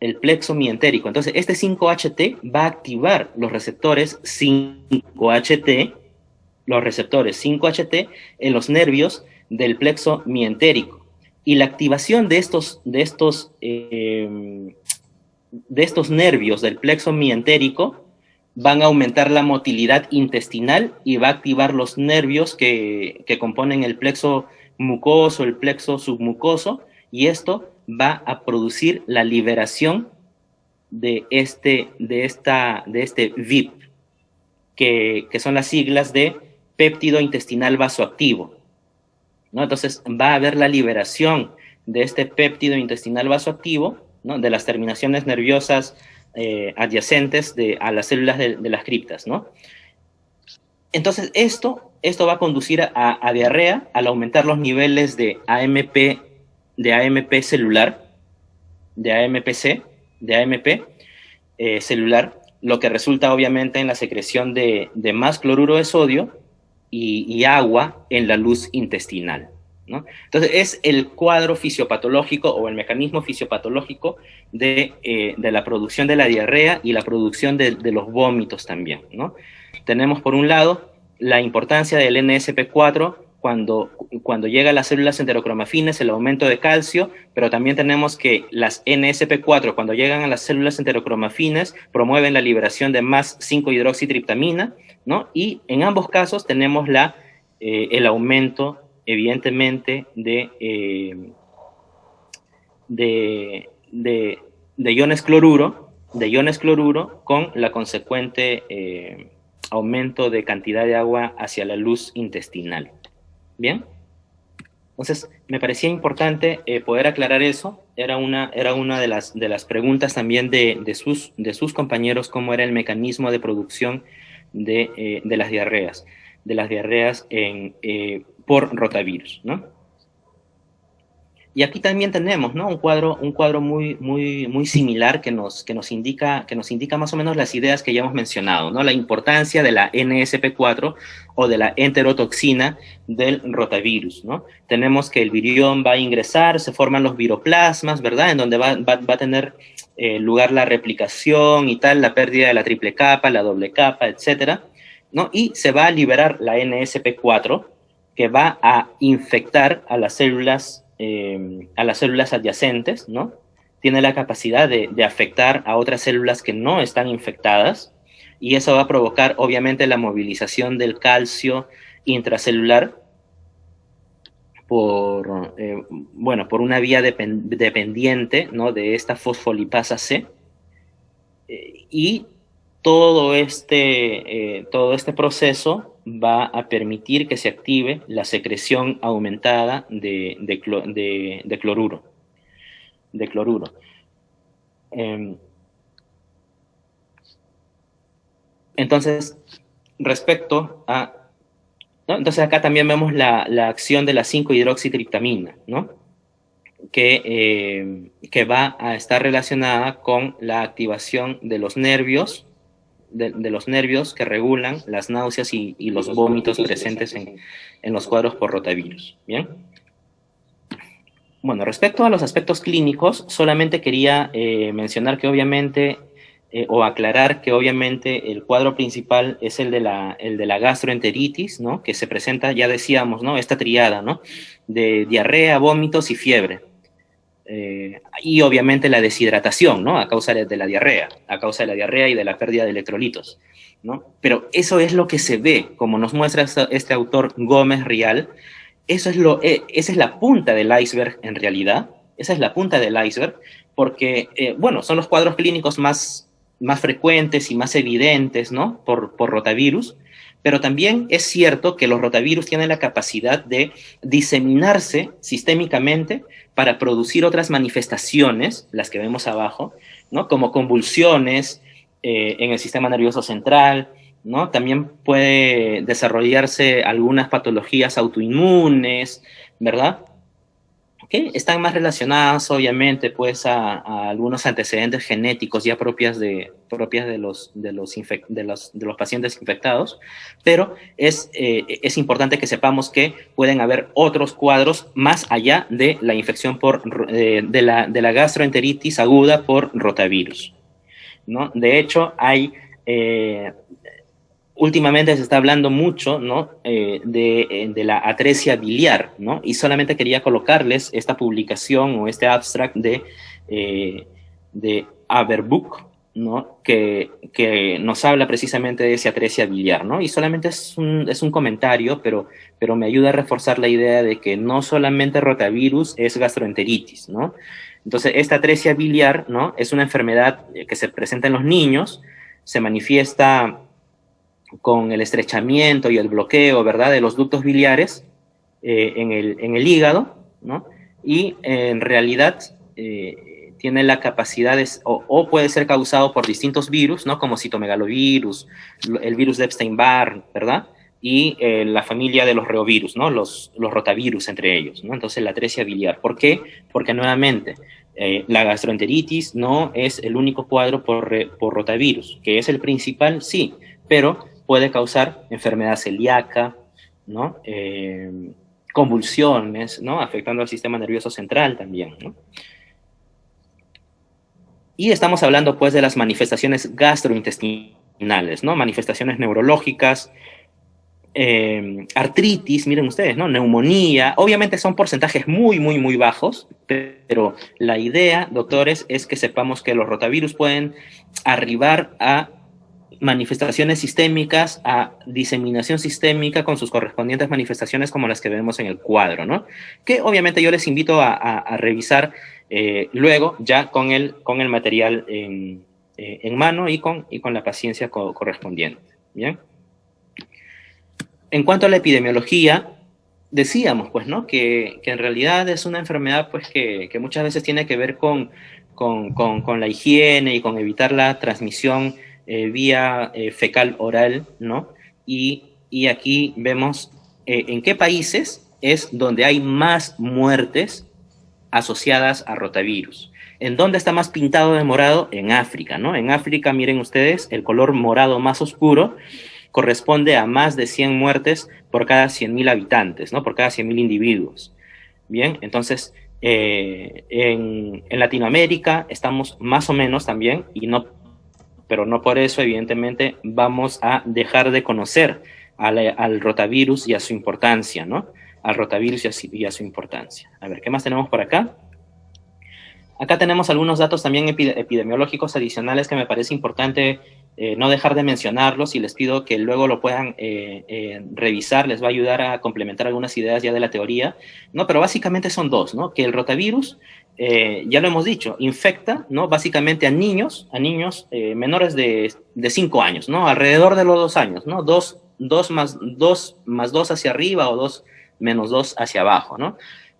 Entonces, este 5-HT va a activar los receptores 5-HT en los nervios del plexo mientérico. Y la activación de estos nervios del plexo mientérico van a aumentar la motilidad intestinal y va a activar los nervios que componen el plexo mucoso, el plexo submucoso, y esto va a producir la liberación de este VIP, que son las siglas de péptido intestinal vasoactivo, ¿no? Entonces va a haber la liberación de este péptido intestinal vasoactivo, ¿no? De las terminaciones nerviosas adyacentes a las células de las criptas, ¿no? Entonces esto va a conducir a diarrea al aumentar los niveles de AMP celular, de AMPC, de AMP celular, lo que resulta obviamente en la secreción de más cloruro de sodio y agua en la luz intestinal, ¿no? Entonces es el cuadro fisiopatológico, o el mecanismo fisiopatológico de la producción de la diarrea y la producción de los vómitos también, ¿no? Tenemos por un lado la importancia del NSP4 cuando llega a las células enterocromafines, el aumento de calcio, pero también tenemos que las NSP4, cuando llegan a las células enterocromafines, promueven la liberación de más 5-hidroxitriptamina, ¿no? Y en ambos casos tenemos el aumento, evidentemente, de iones cloruro, con la consecuente aumento de cantidad de agua hacia la luz intestinal. ¿Bien? Entonces, me parecía importante poder aclarar eso. Era una de las preguntas también de sus compañeros, cómo era el mecanismo de producción de las diarreas por rotavirus, ¿no? Y aquí también tenemos, ¿no? un cuadro muy similar que nos indica más o menos las ideas que ya hemos mencionado, ¿no? La importancia de la NSP4 o de la enterotoxina del rotavirus, ¿no? Tenemos que el virión va a ingresar, se forman los viroplasmas, ¿verdad? En donde va a tener lugar la replicación y tal, la pérdida de la triple capa, la doble capa, etcétera, ¿no? Y se va a liberar la NSP4, que va a infectar a las células adyacentes, ¿no? Tiene la capacidad de afectar a otras células que no están infectadas, y eso va a provocar, obviamente, la movilización del calcio intracelular por una vía dependiente, ¿no? De esta fosfolipasa C, y todo este proceso va a permitir que se active la secreción aumentada de cloruro. De cloruro. Entonces, respecto a... ¿no? Entonces acá también vemos la acción de la 5-hidroxitriptamina, ¿no? Que va a estar relacionada con la activación de los nervios, de los nervios que regulan las náuseas y los vómitos presentes en los cuadros por rotavirus. ¿Bien? Bueno, respecto a los aspectos clínicos, solamente quería mencionar que obviamente, o aclarar que obviamente el cuadro principal es el de la gastroenteritis, ¿no? Que se presenta, ya decíamos, ¿no? Esta triada, ¿no? De diarrea, vómitos y fiebre. Y obviamente la deshidratación, ¿no? A causa de la diarrea, y de la pérdida de electrolitos, ¿no? Pero eso es lo que se ve, como nos muestra este autor Gómez Rial. Esa es la punta del iceberg en realidad. Esa es la punta del iceberg, porque, bueno, son los cuadros clínicos más frecuentes y más evidentes, ¿no? Por rotavirus. Pero también es cierto que los rotavirus tienen la capacidad de diseminarse sistémicamente para producir otras manifestaciones, las que vemos abajo, ¿no? Como convulsiones en el sistema nervioso central, ¿no? También puede desarrollarse algunas patologías autoinmunes, ¿verdad? ¿Okay? Están más relacionadas, obviamente, pues a algunos antecedentes genéticos ya propias de los pacientes infectados, pero es importante que sepamos que pueden haber otros cuadros más allá de la infección de la gastroenteritis aguda por rotavirus, ¿no? De hecho, últimamente se está hablando mucho, ¿no? De la atresia biliar, ¿no? Y solamente quería colocarles esta publicación o este abstract de Averbuch, ¿no? Que nos habla precisamente de esa atresia biliar, ¿no? Y solamente es un comentario, pero me ayuda a reforzar la idea de que no solamente rotavirus es gastroenteritis, ¿no? Entonces, esta atresia biliar, ¿no? Es una enfermedad que se presenta en los niños, se manifiesta con el estrechamiento y el bloqueo, ¿verdad?, de los ductos biliares en el hígado, ¿no? Y en realidad tiene la capacidad o puede ser causado por distintos virus, ¿no? Como citomegalovirus, el virus de Epstein-Barr, ¿verdad? Y la familia de los reovirus, ¿no? Los rotavirus entre ellos, ¿no? Entonces la atresia biliar. ¿Por qué? Porque nuevamente la gastroenteritis no es el único cuadro por rotavirus, que es el principal, sí, pero puede causar enfermedad celíaca, ¿no? Convulsiones, ¿no? Afectando al sistema nervioso central también, ¿no? Y estamos hablando, pues, de las manifestaciones gastrointestinales, ¿no? Manifestaciones neurológicas, artritis, miren ustedes, ¿no? Neumonía. Obviamente son porcentajes muy, muy, muy bajos, pero la idea, doctores, es que sepamos que los rotavirus pueden arribar a manifestaciones sistémicas, a diseminación sistémica con sus correspondientes manifestaciones como las que vemos en el cuadro, ¿no? Que obviamente yo les invito a revisar luego ya con el material en mano y con la paciencia correspondiente, ¿bien? En cuanto a la epidemiología, decíamos, pues, ¿no? Que en realidad es una enfermedad, pues, que muchas veces tiene que ver con la higiene y con evitar la transmisión vía fecal oral, ¿no? Y aquí vemos en qué países es donde hay más muertes asociadas a rotavirus. ¿En dónde está más pintado de morado? En África, ¿no? En África, miren ustedes, el color morado más oscuro corresponde a más de 100 muertes por cada 100.000 habitantes, ¿no? Por cada 100.000 individuos. Bien, entonces, en Latinoamérica estamos más o menos también, pero no por eso, evidentemente, vamos a dejar de conocer al rotavirus y a su importancia, ¿no? Al rotavirus y a su importancia. A ver, ¿qué más tenemos por acá? Acá tenemos algunos datos también epidemiológicos adicionales que me parece importante no dejar de mencionarlos, y les pido que luego lo puedan revisar, les va a ayudar a complementar algunas ideas ya de la teoría, ¿no? Pero básicamente son dos, ¿no? Que el rotavirus ya lo hemos dicho, infecta, ¿no? Básicamente a niños menores de 5 años, ¿no? Alrededor de los 2 años, ¿no? 2 más 2 hacia arriba o 2 menos 2 hacia abajo, ¿no?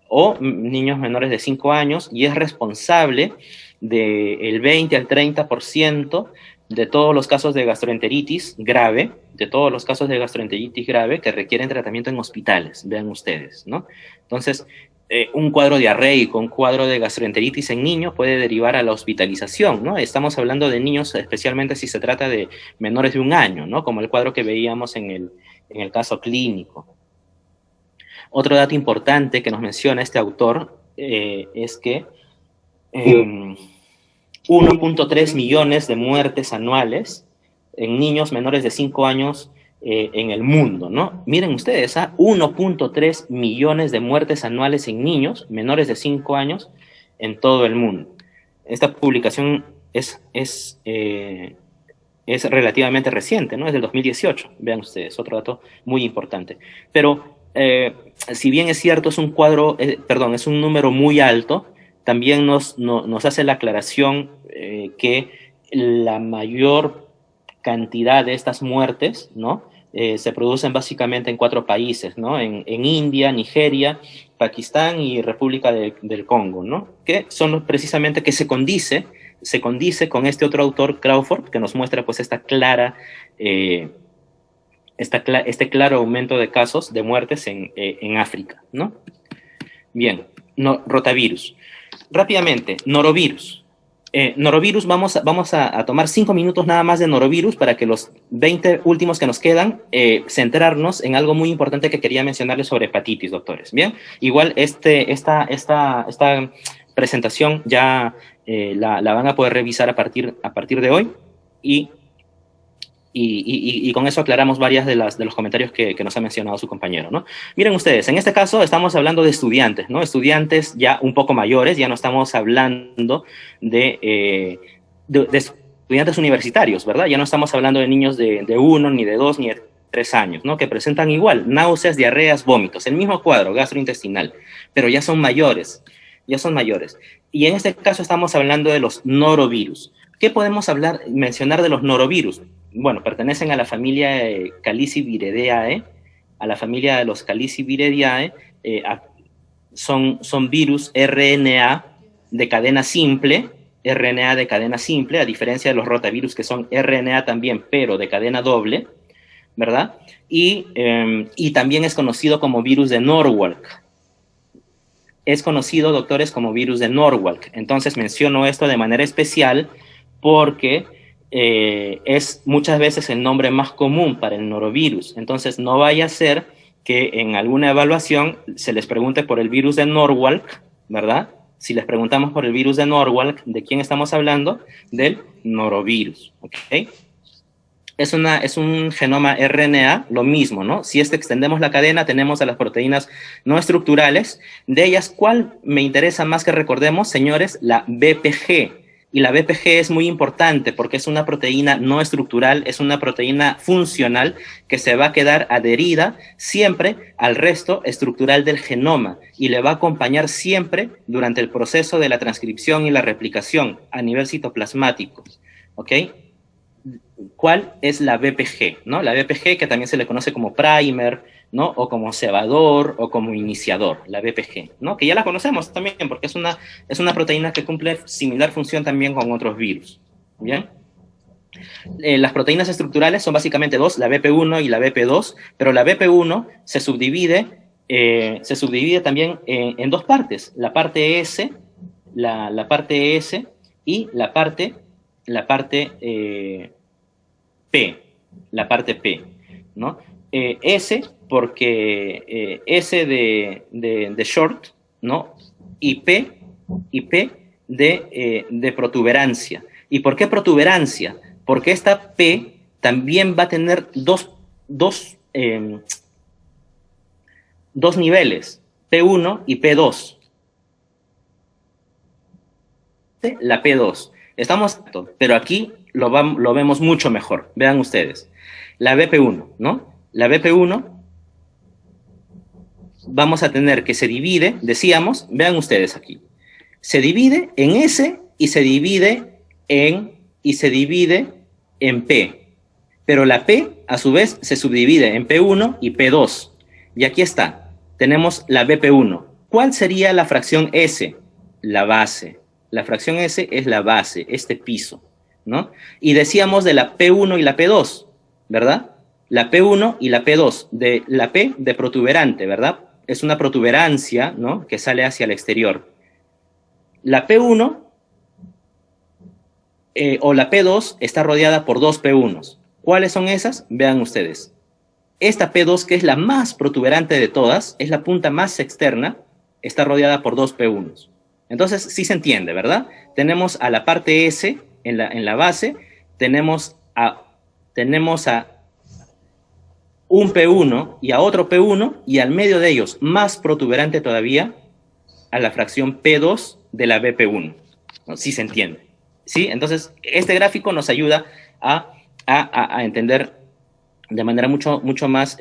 O niños menores de 5 años, y es responsable del 20 al 30% de todos los casos de gastroenteritis grave, que requieren tratamiento en hospitales, vean ustedes, ¿no? Entonces, un cuadro diarreico, un cuadro de gastroenteritis en niños puede derivar a la hospitalización, ¿no? Estamos hablando de niños, especialmente si se trata de menores de 1 año, ¿no? Como el cuadro que veíamos en el caso clínico. Otro dato importante que nos menciona este autor es que 1.3 millones de muertes anuales en niños menores de 5 años en el mundo, ¿no? Miren ustedes, 1.3 millones de muertes anuales en niños menores de 5 años en todo el mundo. Esta publicación es relativamente reciente, ¿no? Es del 2018, vean ustedes, otro dato muy importante. Pero si bien es cierto, es un número muy alto, también nos hace la aclaración que la mayor cantidad de estas muertes, ¿no? Se producen básicamente en 4 países, ¿no? En India, Nigeria, Pakistán y República del Congo, ¿no? Que son precisamente que se condice con este otro autor, Crawford, que nos muestra pues este claro aumento de casos de muertes en África, ¿no? Bien, rotavirus. Rápidamente, norovirus. Norovirus, vamos a tomar 5 minutos nada más de norovirus para que los 20 últimos que nos quedan, centrarnos en algo muy importante que quería mencionarles sobre hepatitis, doctores. Bien, igual esta presentación ya la van a poder revisar a partir de hoy y con eso aclaramos varias de los comentarios que nos ha mencionado su compañero, ¿no? Miren ustedes, en este caso estamos hablando de estudiantes, ¿no? Estudiantes ya un poco mayores, ya no estamos hablando de estudiantes universitarios, ¿verdad? Ya no estamos hablando de niños de 1, ni de 2, ni de 3 años, ¿no? Que presentan igual náuseas, diarreas, vómitos, el mismo cuadro gastrointestinal, pero ya son mayores. Y en este caso estamos hablando de los norovirus. ¿Qué podemos mencionar de los norovirus? Bueno, pertenecen a la familia Calliciviridae, a la familia de los Calliciviridae, son virus RNA de cadena simple, a diferencia de los rotavirus que son RNA también, pero de cadena doble, ¿verdad? Y también es conocido como virus de Norwalk. Es conocido, doctores, como virus de Norwalk. Entonces menciono esto de manera especial porque es muchas veces el nombre más común para el norovirus. Entonces no vaya a ser que en alguna evaluación se les pregunte por el virus de Norwalk, ¿verdad? Si les preguntamos por el virus de Norwalk, ¿de quién estamos hablando? Del norovirus, ¿ok? Es un genoma RNA, lo mismo, ¿no? Si extendemos la cadena, tenemos a las proteínas no estructurales. De ellas, ¿cuál me interesa más que recordemos, señores? La BPG. Y la BPG es muy importante porque es una proteína no estructural, es una proteína funcional que se va a quedar adherida siempre al resto estructural del genoma y le va a acompañar siempre durante el proceso de la transcripción y la replicación a nivel citoplasmático, ¿ok? ¿Cuál es la BPG? ¿No? La BPG, que también se le conoce como primer, ¿no? O como cebador o como iniciador, la BPG, ¿no? Que ya la conocemos también porque es una proteína que cumple similar función también con otros virus. ¿Bien? Las proteínas estructurales son básicamente 2, la BP1 y la BP2, pero la BP1 se subdivide también en 2 partes, la parte S, la parte S y la parte P, ¿no? S porque S de short, ¿no? Y P de protuberancia. ¿Y por qué protuberancia? Porque esta P también va a tener dos niveles, P1 y P2. La P2. Pero aquí lo vemos mucho mejor. Vean ustedes. La BP1, ¿no? La BP1 vamos a tener que se divide, decíamos, vean ustedes aquí. Se divide en S y se divide en P. Pero la P, a su vez, se subdivide en P1 y P2. Y aquí está. Tenemos la BP1. ¿Cuál sería la fracción S? La base. La fracción S es la base, este piso, ¿no? Y decíamos de la P1 y la P2, ¿verdad? La P1 y la P2. De la P de protuberante, ¿verdad? Es una protuberancia, ¿no?, que sale hacia el exterior. La P1 o la P2 está rodeada por dos P1s. ¿Cuáles son esas? Vean ustedes. Esta P2, que es la más protuberante de todas, es la punta más externa, está rodeada por dos P1s. Entonces, sí se entiende, ¿verdad? Tenemos a la parte S en la base, tenemos a un P1 y a otro P1, y al medio de ellos, más protuberante todavía, a la fracción P2 de la BP1. ¿No? Sí se entiende. ¿Sí? Entonces, este gráfico nos ayuda a entender de manera mucho más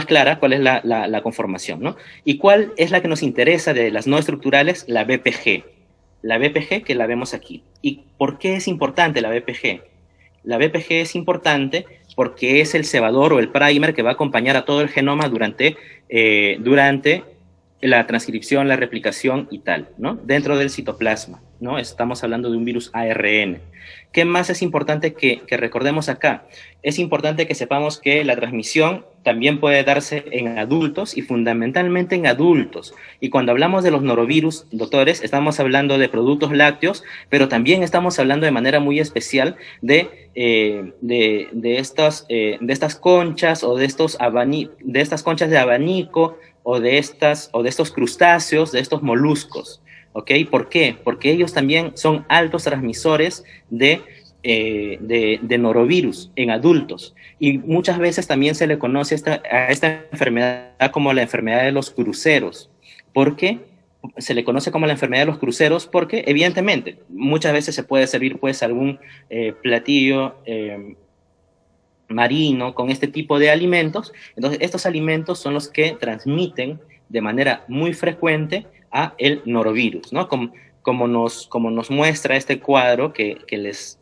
clara cuál es la conformación, ¿no? Y cuál es la que nos interesa de las no estructurales, la BPG. La BPG que la vemos aquí. ¿Y por qué es importante la BPG? La BPG es importante porque es el cebador o el primer que va a acompañar a todo el genoma durante la transcripción, la replicación y tal, ¿no? Dentro del citoplasma, ¿no? Estamos hablando de un virus ARN. ¿Qué más es importante que recordemos acá? Es importante que sepamos que la transmisión también puede darse en adultos y fundamentalmente en adultos. Y cuando hablamos de los norovirus, doctores, estamos hablando de productos lácteos, pero también estamos hablando de manera muy especial de estas conchas o de estas conchas de abanico o de estos crustáceos, de estos moluscos. ¿Ok? ¿Por qué? Porque ellos también son altos transmisores de norovirus en adultos. Y muchas veces también se le conoce a esta enfermedad como la enfermedad de los cruceros. ¿Por qué? Se le conoce como la enfermedad de los cruceros porque, evidentemente, muchas veces se puede servir pues algún platillo marino con este tipo de alimentos. Entonces, estos alimentos son los que transmiten de manera muy frecuente a el norovirus, ¿no? Como nos muestra este cuadro que les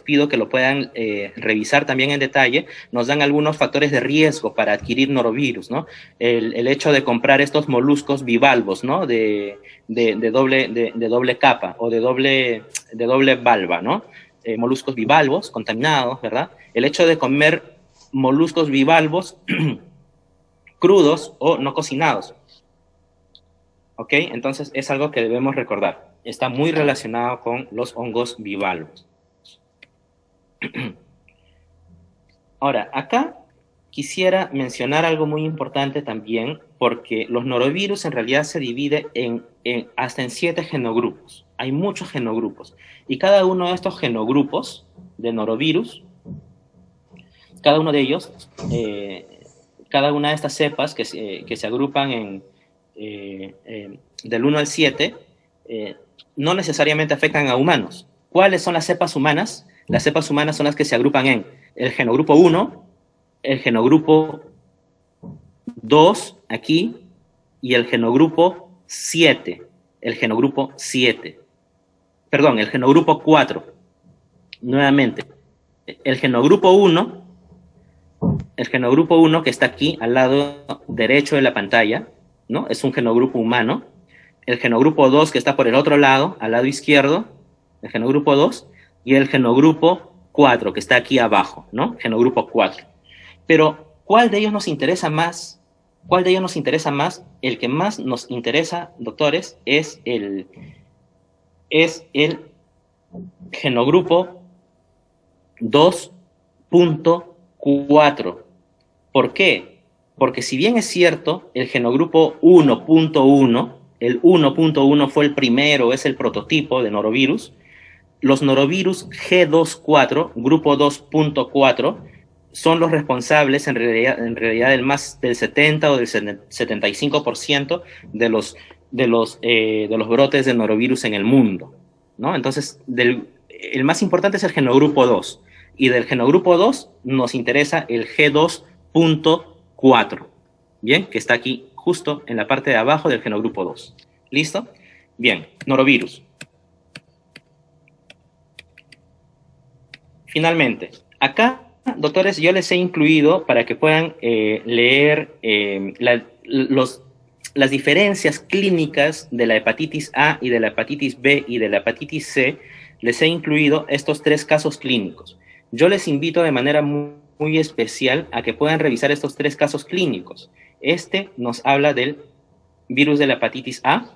pido que lo puedan revisar también en detalle, nos dan algunos factores de riesgo para adquirir norovirus, ¿no? El hecho de comprar estos moluscos bivalvos, ¿no? De doble capa o de doble valva, ¿no? Moluscos bivalvos contaminados, ¿verdad? El hecho de comer moluscos bivalvos crudos o no cocinados. ¿Ok? Entonces es algo que debemos recordar. Está muy relacionado con los hongos bivalvos. Ahora, acá quisiera mencionar algo muy importante también, porque los norovirus en realidad se dividen hasta en 7 genogrupos. Hay muchos genogrupos. Y cada uno de estos genogrupos de norovirus, cada uno de ellos, cada una de estas cepas que se agrupan del 1 al 7, no necesariamente afectan a humanos. ¿Cuáles son las cepas humanas? Las cepas humanas son las que se agrupan en el genogrupo 1, el genogrupo 2 aquí y el genogrupo 7. El genogrupo 7. Perdón, el genogrupo 4. Nuevamente, el genogrupo 1 que está aquí al lado derecho de la pantalla, ¿no? Es un genogrupo humano. El genogrupo 2 que está por el otro lado, al lado izquierdo, el genogrupo 2, y el genogrupo 4 que está aquí abajo, ¿no? Genogrupo 4. Pero, ¿cuál de ellos nos interesa más? ¿Cuál de ellos nos interesa más? El que más nos interesa, doctores, es el genogrupo 2.4. ¿Por qué? Porque si bien es cierto, el genogrupo 1.1, el 1.1 fue el primero, es el prototipo de norovirus, los norovirus G24, grupo 2.4, son los responsables en realidad del 70 o del 75% de los brotes de norovirus en el mundo, ¿no? Entonces, el más importante es el genogrupo 2, y del genogrupo 2 nos interesa el G2.4, ¿bien? Que está aquí justo en la parte de abajo del genogrupo 2. ¿Listo? Bien, norovirus. Finalmente, acá, doctores, yo les he incluido para que puedan leer las diferencias clínicas de la hepatitis A y de la hepatitis B y de la hepatitis C. Les he incluido estos 3 casos clínicos. Yo les invito de manera muy especial a que puedan revisar estos 3 casos clínicos. Este nos habla del virus de la hepatitis A,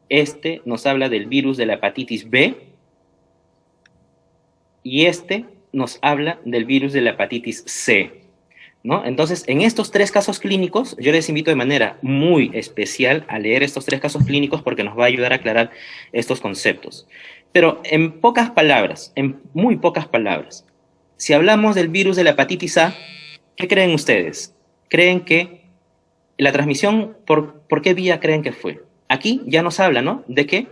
este nos habla del virus de la hepatitis B, y este nos habla del virus de la hepatitis C, ¿no? Entonces, en estos 3 casos clínicos, yo les invito de manera muy especial a leer estos 3 casos clínicos porque nos va a ayudar a aclarar estos conceptos. Pero en pocas palabras, en muy pocas palabras, si hablamos del virus de la hepatitis A, ¿qué creen ustedes? ¿Creen que la transmisión, por qué vía creen que fue? Aquí ya nos habla, ¿no? De que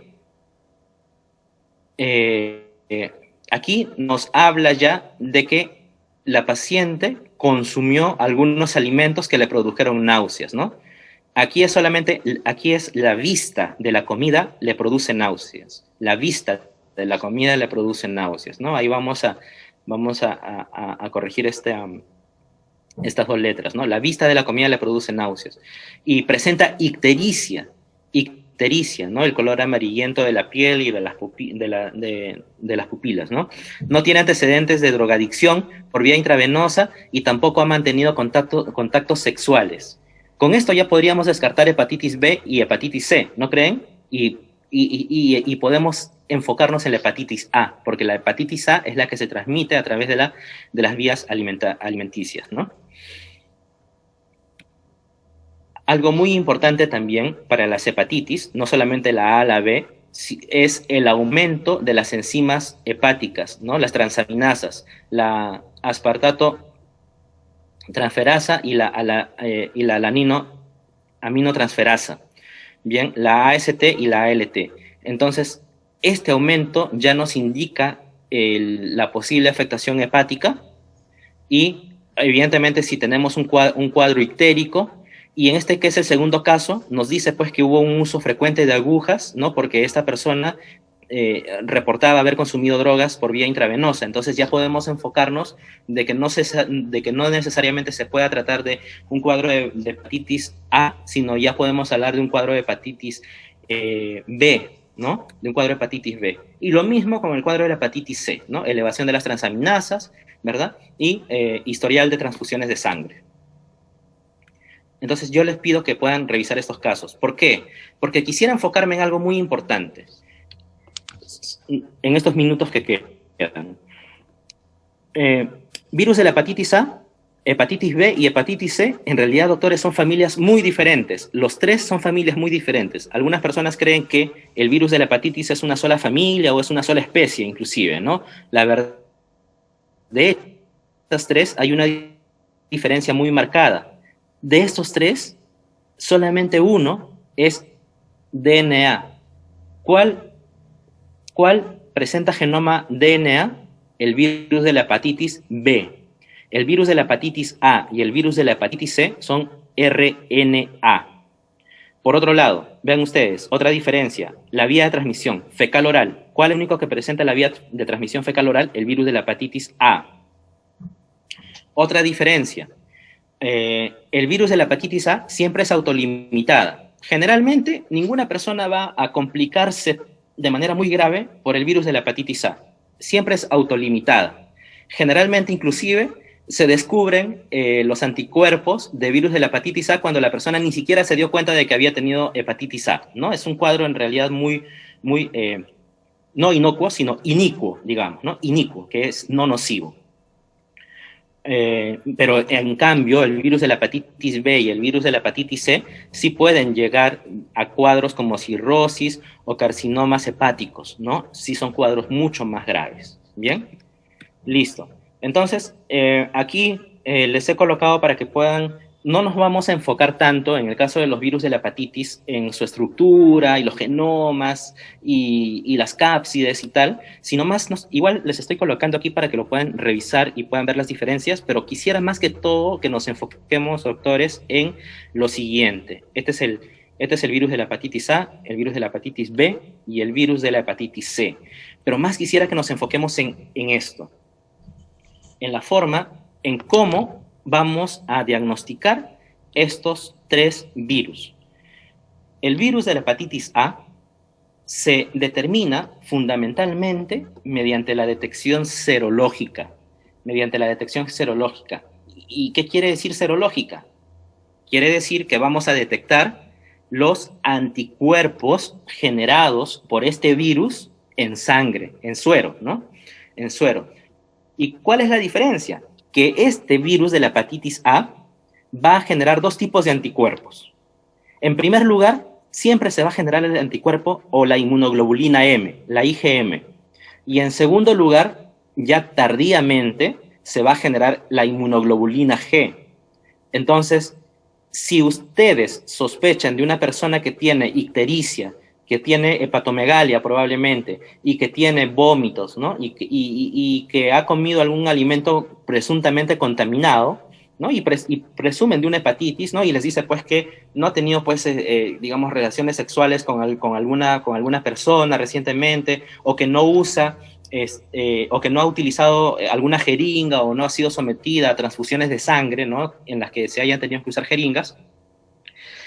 aquí nos habla ya de que la paciente consumió algunos alimentos que le produjeron náuseas, ¿no? Aquí es la vista de la comida le produce náuseas. La vista de la comida le produce náuseas, ¿no? Ahí vamos a corregir estas 2 letras, ¿no? La vista de la comida le produce náuseas. Y presenta ictericia, ¿no? El color amarillento de la piel y de las pupilas, ¿no? No tiene antecedentes de drogadicción por vía intravenosa y tampoco ha mantenido contactos sexuales. Con esto ya podríamos descartar hepatitis B y hepatitis C, ¿no creen? Y podemos enfocarnos en la hepatitis A, porque la hepatitis A es la que se transmite a través de las vías alimenticias, ¿no? Algo muy importante también para las hepatitis, no solamente la A, la B, es el aumento de las enzimas hepáticas, ¿no? Las transaminasas, la aspartato transferasa y la aminotransferasa, bien, la AST y la ALT. Entonces, este aumento ya nos indica la posible afectación hepática y, evidentemente, si tenemos un cuadro ictérico, y en este, que es el segundo caso, nos dice pues que hubo un uso frecuente de agujas, ¿no? Porque esta persona reportaba haber consumido drogas por vía intravenosa. Entonces ya podemos enfocarnos de que no necesariamente se pueda tratar de un cuadro de hepatitis A, sino ya podemos hablar de un cuadro de hepatitis B, ¿no? De un cuadro de hepatitis B. Y lo mismo con el cuadro de la hepatitis C, ¿no? Elevación de las transaminasas, ¿verdad? Y historial de transfusiones de sangre. Entonces yo les pido que puedan revisar estos casos. ¿Por qué? Porque quisiera enfocarme en algo muy importante en estos minutos que quedan. Virus de la hepatitis A, hepatitis B y hepatitis C, en realidad, doctores, son familias muy diferentes. Los 3 son familias muy diferentes. Algunas personas creen que el virus de la hepatitis es una sola familia o es una sola especie, inclusive, ¿no? La verdad, de estas 3 hay una diferencia muy marcada. De estos 3, solamente uno es DNA. ¿Cuál presenta genoma DNA? El virus de la hepatitis B. El virus de la hepatitis A y el virus de la hepatitis C son RNA. Por otro lado, vean ustedes, otra diferencia, la vía de transmisión fecal-oral. ¿Cuál es el único que presenta la vía de transmisión fecal-oral? El virus de la hepatitis A. Otra diferencia, el virus de la hepatitis A siempre es autolimitada. Generalmente, ninguna persona va a complicarse de manera muy grave por el virus de la hepatitis A. Siempre es autolimitada. Generalmente, inclusive, se descubren los anticuerpos de virus de la hepatitis A cuando la persona ni siquiera se dio cuenta de que había tenido hepatitis A, ¿no? Es un cuadro en realidad muy no inocuo, sino inicuo, digamos, ¿no? Inicuo, que es no nocivo. Pero en cambio el virus de la hepatitis B y el virus de la hepatitis C sí pueden llegar a cuadros como cirrosis o carcinomas hepáticos, ¿no? Sí son cuadros mucho más graves. ¿Bien? Listo. Entonces, aquí les he colocado para que puedan, no nos vamos a enfocar tanto en el caso de los virus de la hepatitis en su estructura y los genomas y las cápsides y tal, sino más, igual les estoy colocando aquí para que lo puedan revisar y puedan ver las diferencias, pero quisiera más que todo que nos enfoquemos, doctores, en lo siguiente. Este es Este es el virus de la hepatitis A, el virus de la hepatitis B y el virus de la hepatitis C. Pero más quisiera que nos enfoquemos en esto, en la forma, en cómo vamos a diagnosticar estos tres virus. El virus de la hepatitis A se determina fundamentalmente mediante la detección serológica. Mediante la detección serológica. ¿Y qué quiere decir serológica? Quiere decir que vamos a detectar los anticuerpos generados por este virus en sangre, en suero, ¿no? En suero. ¿Y cuál es la diferencia? Que este virus de la hepatitis A va a generar dos tipos de anticuerpos. En primer lugar, siempre se va a generar el anticuerpo o la inmunoglobulina M, la IgM. Y en segundo lugar, ya tardíamente, se va a generar la inmunoglobulina G. Entonces, si ustedes sospechan de una persona que tiene ictericia, que tiene hepatomegalia probablemente, y que tiene vómitos, ¿no? y que ha comido algún alimento presuntamente contaminado, ¿no? y presumen de una hepatitis, ¿no? Y les dice pues que no ha tenido pues digamos relaciones sexuales con alguna persona recientemente, o que no usa o que no ha utilizado alguna jeringa o no ha sido sometida a transfusiones de sangre, ¿no? En las que se hayan tenido que usar jeringas.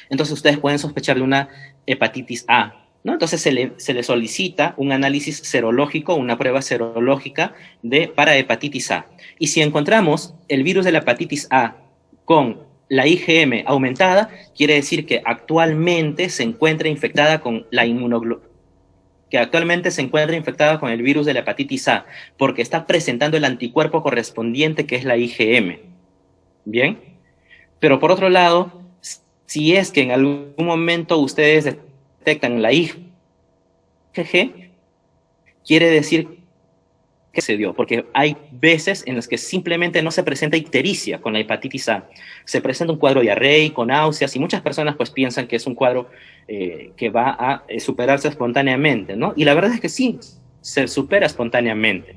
Entonces ustedes pueden sospechar de una hepatitis A, ¿no? Entonces se le solicita un análisis serológico, una prueba serológica para hepatitis A. Y si encontramos el virus de la hepatitis A con la IgM aumentada, quiere decir que actualmente se encuentra infectada con la que actualmente se encuentra infectada con el virus de la hepatitis A, porque está presentando el anticuerpo correspondiente, que es la IgM. ¿Bien? Pero por otro lado, si es que en algún momento ustedes detectan la IgG, quiere decir que se dio, porque hay veces en las que simplemente no se presenta ictericia con la hepatitis A. Se presenta un cuadro diarreico, náuseas, y muchas personas pues piensan que es un cuadro que va a superarse espontáneamente, ¿no? Y la verdad es que sí, se supera espontáneamente.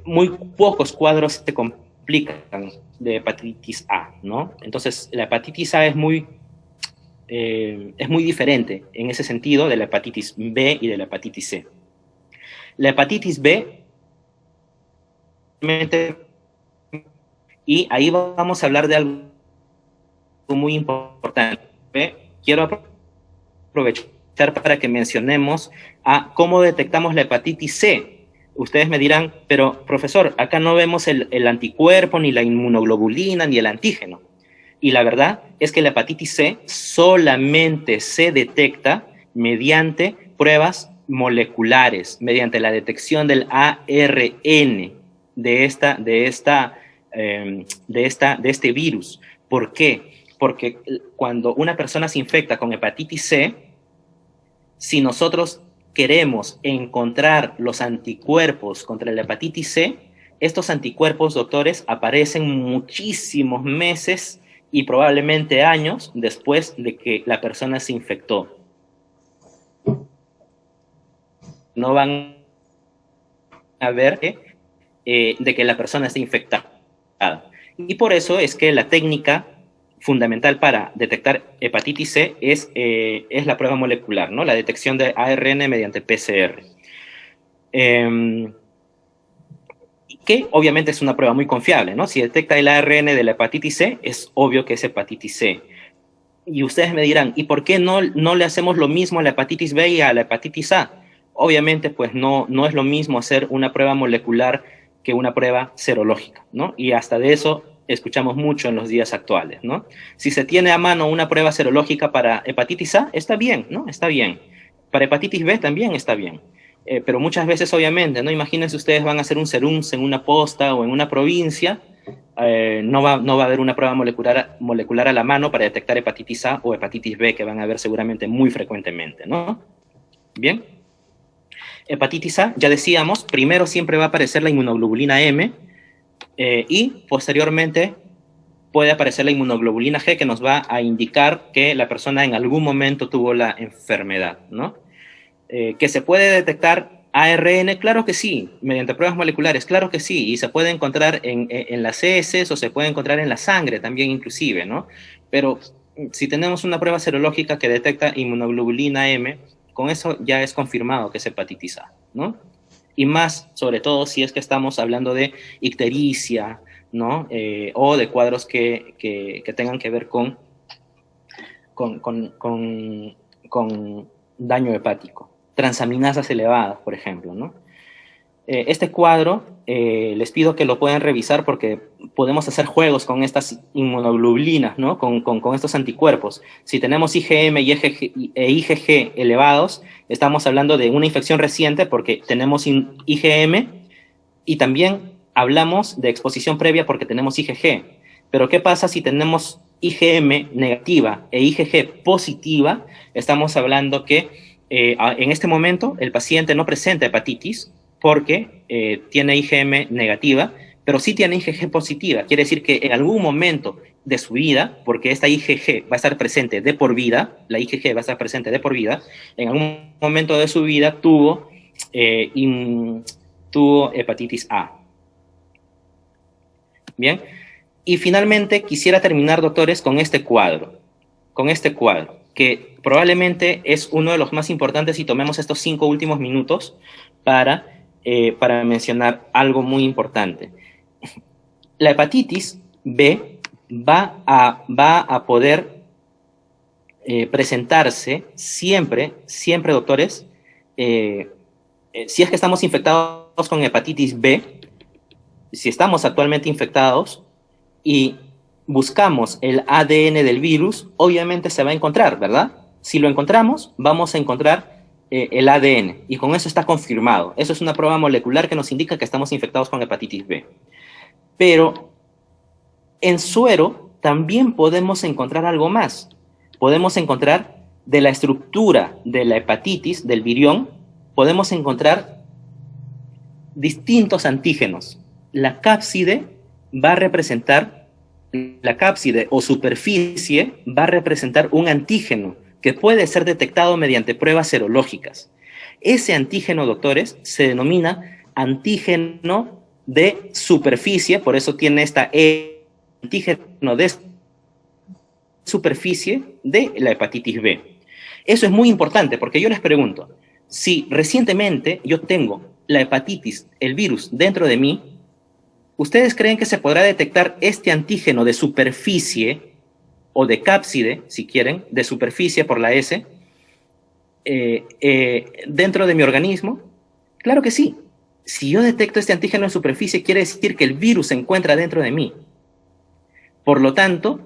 Muy pocos cuadros se complican de hepatitis A, ¿no? Entonces, la hepatitis A es muy diferente en ese sentido de la hepatitis B y de la hepatitis C. La hepatitis B, y ahí vamos a hablar de algo muy importante. Quiero aprovechar para que mencionemos a cómo detectamos la hepatitis C. Ustedes me dirán, pero profesor, acá no vemos el anticuerpo, ni la inmunoglobulina, ni el antígeno. Y la verdad es que la hepatitis C solamente se detecta mediante pruebas moleculares, mediante la detección del ARN de este virus. ¿Por qué? Porque cuando una persona se infecta con hepatitis C, si nosotros queremos encontrar los anticuerpos contra la hepatitis C, estos anticuerpos, doctores, aparecen muchísimos meses y probablemente años después de que la persona se infectó. No van a ver de que la persona esté infectada. Y por eso es que la técnica fundamental para detectar hepatitis C es la prueba molecular, ¿no? La detección de ARN mediante PCR. Que obviamente es una prueba muy confiable, ¿no? Si detecta el ARN de la hepatitis C, es obvio que es hepatitis C. Y ustedes me dirán, ¿y por qué no le hacemos lo mismo a la hepatitis B y a la hepatitis A? Obviamente, pues no es lo mismo hacer una prueba molecular que una prueba serológica, ¿no? Y hasta de eso escuchamos mucho en los días actuales, ¿no? Si se tiene a mano una prueba serológica para hepatitis A, está bien, ¿no? Está bien. Para hepatitis B también está bien. Pero muchas veces, obviamente, ¿no? Imagínense ustedes van a hacer un serums en una posta o en una provincia, no va a haber una prueba molecular a la mano para detectar hepatitis A o hepatitis B, que van a ver seguramente muy frecuentemente, ¿no? Bien. Hepatitis A, ya decíamos, primero siempre va a aparecer la inmunoglobulina M y posteriormente puede aparecer la inmunoglobulina G, que nos va a indicar que la persona en algún momento tuvo la enfermedad, ¿no? ¿Que se puede detectar ARN? Claro que sí, mediante pruebas moleculares, claro que sí, y se puede encontrar en las heces o se puede encontrar en la sangre también inclusive, ¿no? Pero si tenemos una prueba serológica que detecta inmunoglobulina M, con eso ya es confirmado que es hepatitis A, ¿no? Y más, sobre todo, si es que estamos hablando de ictericia, ¿no? O de cuadros que tengan que ver con, con, con, con daño hepático. Transaminasas elevadas, por ejemplo, ¿no? Este cuadro les pido que lo puedan revisar porque podemos hacer juegos con estas inmunoglobulinas, ¿no? Con estos anticuerpos. Si tenemos IgM e IgG elevados, estamos hablando de una infección reciente porque tenemos IgM y también hablamos de exposición previa porque tenemos IgG. Pero ¿qué pasa si tenemos IgM negativa e IgG positiva? Estamos hablando que en este momento el paciente no presenta hepatitis porque tiene IgM negativa, pero sí tiene IgG positiva. Quiere decir que en algún momento de su vida, porque esta IgG va a estar presente de por vida, la IgG va a estar presente de por vida, en algún momento de su vida tuvo hepatitis A. Bien, y finalmente quisiera terminar, doctores, con este cuadro, que probablemente es uno de los más importantes y tomemos estos 5 últimos minutos para mencionar algo muy importante. La hepatitis B va a poder presentarse siempre, doctores, si es que estamos infectados con hepatitis B, si estamos actualmente infectados y buscamos el ADN del virus, obviamente se va a encontrar, ¿verdad? Si lo encontramos, vamos a encontrar el ADN y con eso está confirmado. Eso es una prueba molecular que nos indica que estamos infectados con hepatitis B. Pero en suero también podemos encontrar algo más. Podemos encontrar de la estructura de la hepatitis, del virión, podemos encontrar distintos antígenos. La cápside va a representar, la cápside o superficie va a representar un antígeno que puede ser detectado mediante pruebas serológicas. Ese antígeno, doctores, se denomina antígeno de superficie, por eso tiene esta E, antígeno de superficie de la hepatitis B. Eso es muy importante porque yo les pregunto, si recientemente yo tengo la hepatitis, el virus dentro de mí, ¿ustedes creen que se podrá detectar este antígeno de superficie o de cápside, si quieren, de superficie por la S, dentro de mi organismo? Claro que sí. Si yo detecto este antígeno en superficie, quiere decir que el virus se encuentra dentro de mí. Por lo tanto,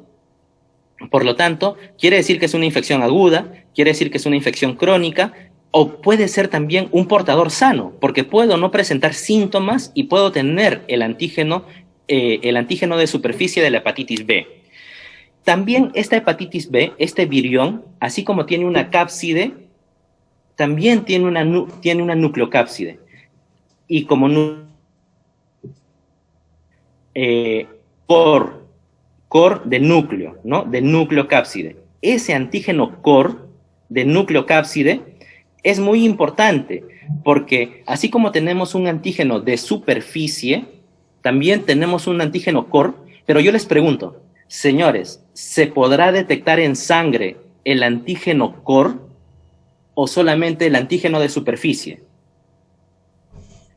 quiere decir que es una infección aguda, quiere decir que es una infección crónica, o puede ser también un portador sano, porque puedo no presentar síntomas y puedo tener el antígeno de superficie de la hepatitis B. También esta hepatitis B, este virión, así como tiene una cápside, también tiene una nucleocápside. Y como core de núcleo, ¿no? De nucleocápside. Ese antígeno core de nucleocápside es muy importante porque así como tenemos un antígeno de superficie, también tenemos un antígeno core, pero yo les pregunto, señores, ¿se podrá detectar en sangre el antígeno core o solamente el antígeno de superficie?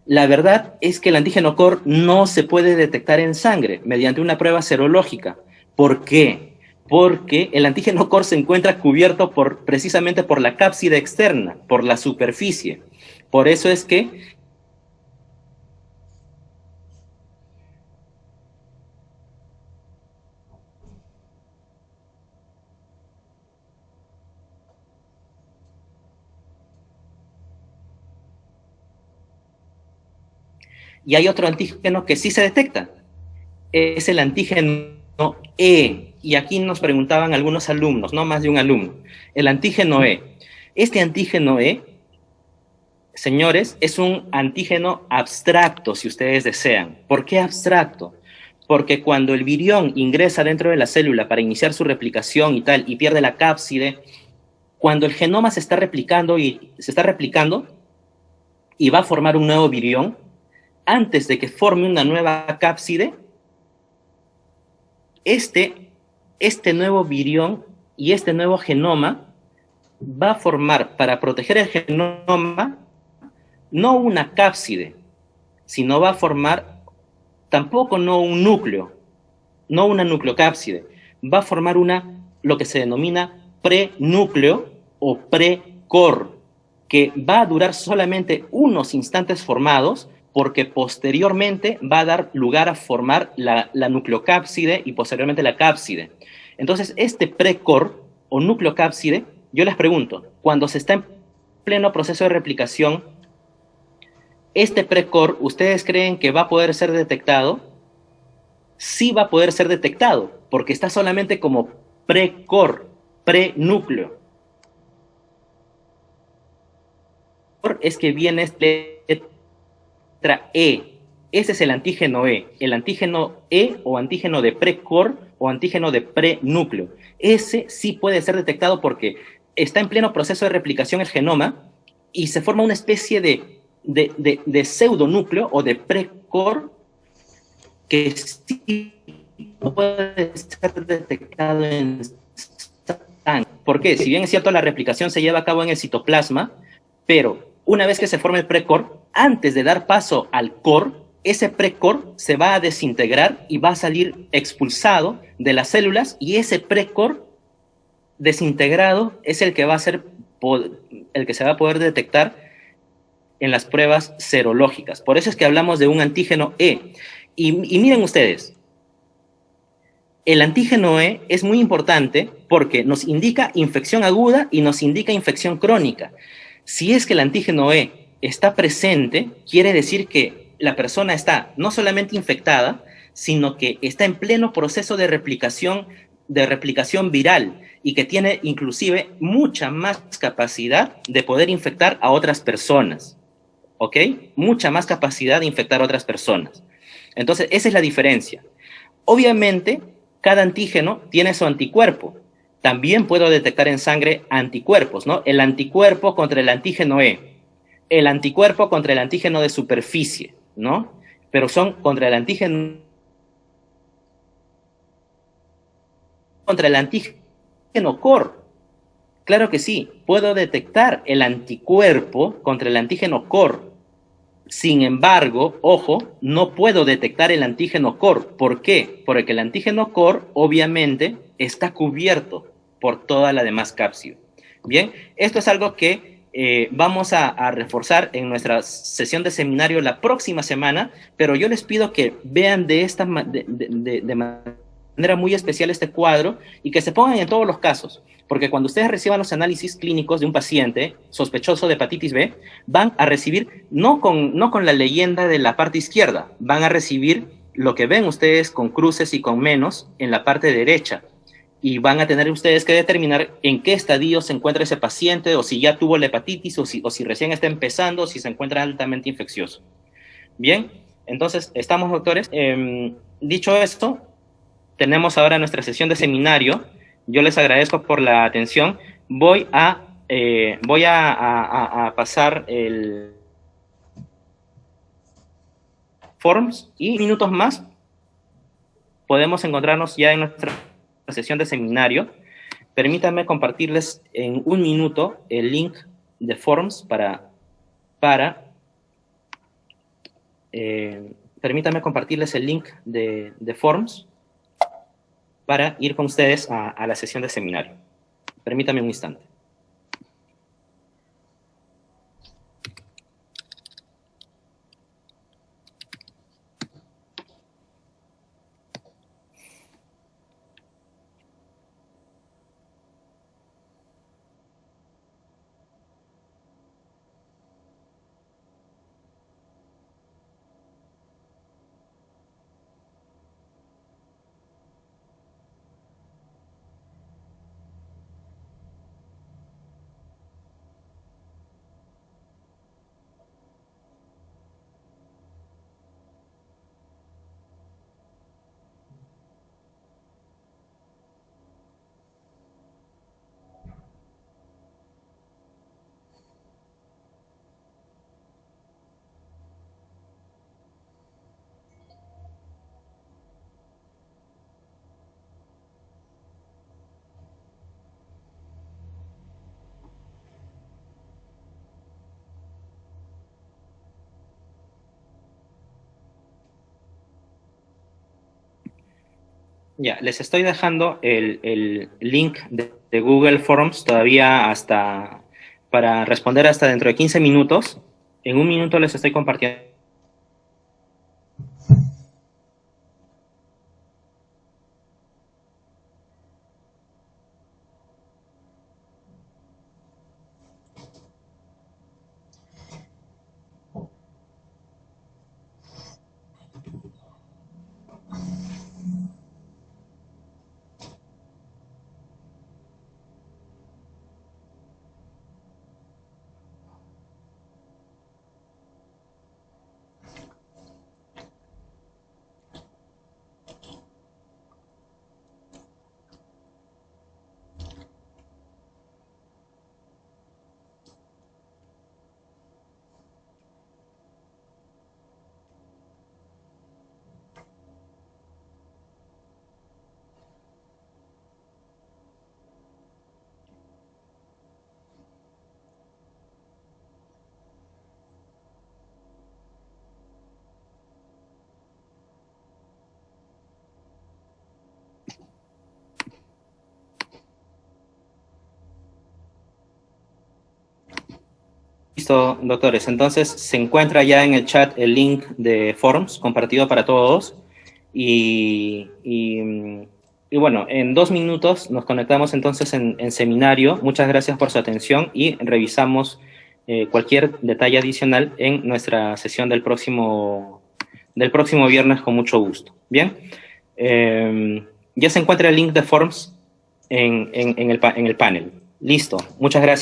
La verdad es que el antígeno core no se puede detectar en sangre mediante una prueba serológica. ¿Por qué? Porque el antígeno core se encuentra cubierto precisamente por la cápside externa, por la superficie. Por eso es que y hay otro antígeno que sí se detecta, es el antígeno E. Y aquí nos preguntaban algunos alumnos, no más de un alumno, el antígeno E. Este antígeno E, señores, es un antígeno abstracto, si ustedes desean. ¿Por qué abstracto? Porque cuando el virión ingresa dentro de la célula para iniciar su replicación y tal, y pierde la cápside, cuando el genoma se está replicando y va a formar un nuevo virión, antes de que forme una nueva cápside, este nuevo virión y este nuevo genoma va a formar, para proteger el genoma, no una cápside, sino va a formar tampoco no un núcleo, no una nucleocápside, va a formar lo que se denomina prenúcleo o precore, que va a durar solamente unos instantes formados, porque posteriormente va a dar lugar a formar la nucleocápside y posteriormente la cápside. Entonces, este precore o nucleocápside, yo les pregunto, cuando se está en pleno proceso de replicación, este precore, ¿ustedes creen que va a poder ser detectado? Sí va a poder ser detectado, porque está solamente como precore, prenúcleo. Es que viene letra E. Ese es el antígeno E. El antígeno E o antígeno de precore o antígeno de prenúcleo. Ese sí puede ser detectado porque está en pleno proceso de replicación el genoma y se forma una especie de pseudonúcleo o de precore que sí puede ser detectado en sangre. ¿Por qué? Si bien es cierto, la replicación se lleva a cabo en el citoplasma, pero una vez que se forma el precore, antes de dar paso al core, ese precore se va a desintegrar y va a salir expulsado de las células, y ese precore desintegrado es el que va a ser el que se va a poder detectar en las pruebas serológicas. Por eso es que hablamos de un antígeno E. Y miren ustedes, el antígeno E es muy importante porque nos indica infección aguda y nos indica infección crónica. Si es que el antígeno E está presente, quiere decir que la persona está no solamente infectada, sino que está en pleno proceso de replicación viral, y que tiene inclusive mucha más capacidad de poder infectar a otras personas. ¿Ok? Mucha más capacidad de infectar a otras personas. Entonces, esa es la diferencia. Obviamente, cada antígeno tiene su anticuerpo. También puedo detectar en sangre anticuerpos, ¿no? El anticuerpo contra el antígeno E, el anticuerpo contra el antígeno de superficie, ¿no? Pero son contra el antígeno core. Claro que sí, puedo detectar el anticuerpo contra el antígeno core. Sin embargo, ojo, no puedo detectar el antígeno core. ¿Por qué? Porque el antígeno core obviamente está cubierto por toda la demás cápside. Bien, esto es algo que vamos a reforzar en nuestra sesión de seminario la próxima semana, pero yo les pido que vean de manera muy especial este cuadro y que se pongan en todos los casos, porque cuando ustedes reciban los análisis clínicos de un paciente sospechoso de hepatitis B, van a recibir no con la leyenda de la parte izquierda, van a recibir lo que ven ustedes con cruces y con menos en la parte derecha, y van a tener ustedes que determinar en qué estadio se encuentra ese paciente, o si ya tuvo la hepatitis, o si recién está empezando, o si se encuentra altamente infeccioso. Bien, entonces, ¿estamos, doctores? Dicho esto, tenemos ahora nuestra sesión de seminario. Yo les agradezco por la atención. Voy a pasar el forms, y minutos más podemos encontrarnos ya en nuestra sesión de seminario. Permítanme compartirles en un minuto el link de forms para permítanme compartirles el link de forms para ir con ustedes a la sesión de seminario. Permítanme un instante. Ya, les estoy dejando el link de Google Forms todavía hasta para responder hasta dentro de 15 minutos. En un minuto les estoy compartiendo. Listo, doctores. Entonces se encuentra ya en el chat el link de Forms compartido para todos. Y, y, y bueno, en 2 minutos nos conectamos entonces en seminario. Muchas gracias por su atención y revisamos cualquier detalle adicional en nuestra sesión del próximo viernes con mucho gusto. Bien, ya se encuentra el link de Forms en el panel. Listo, muchas gracias.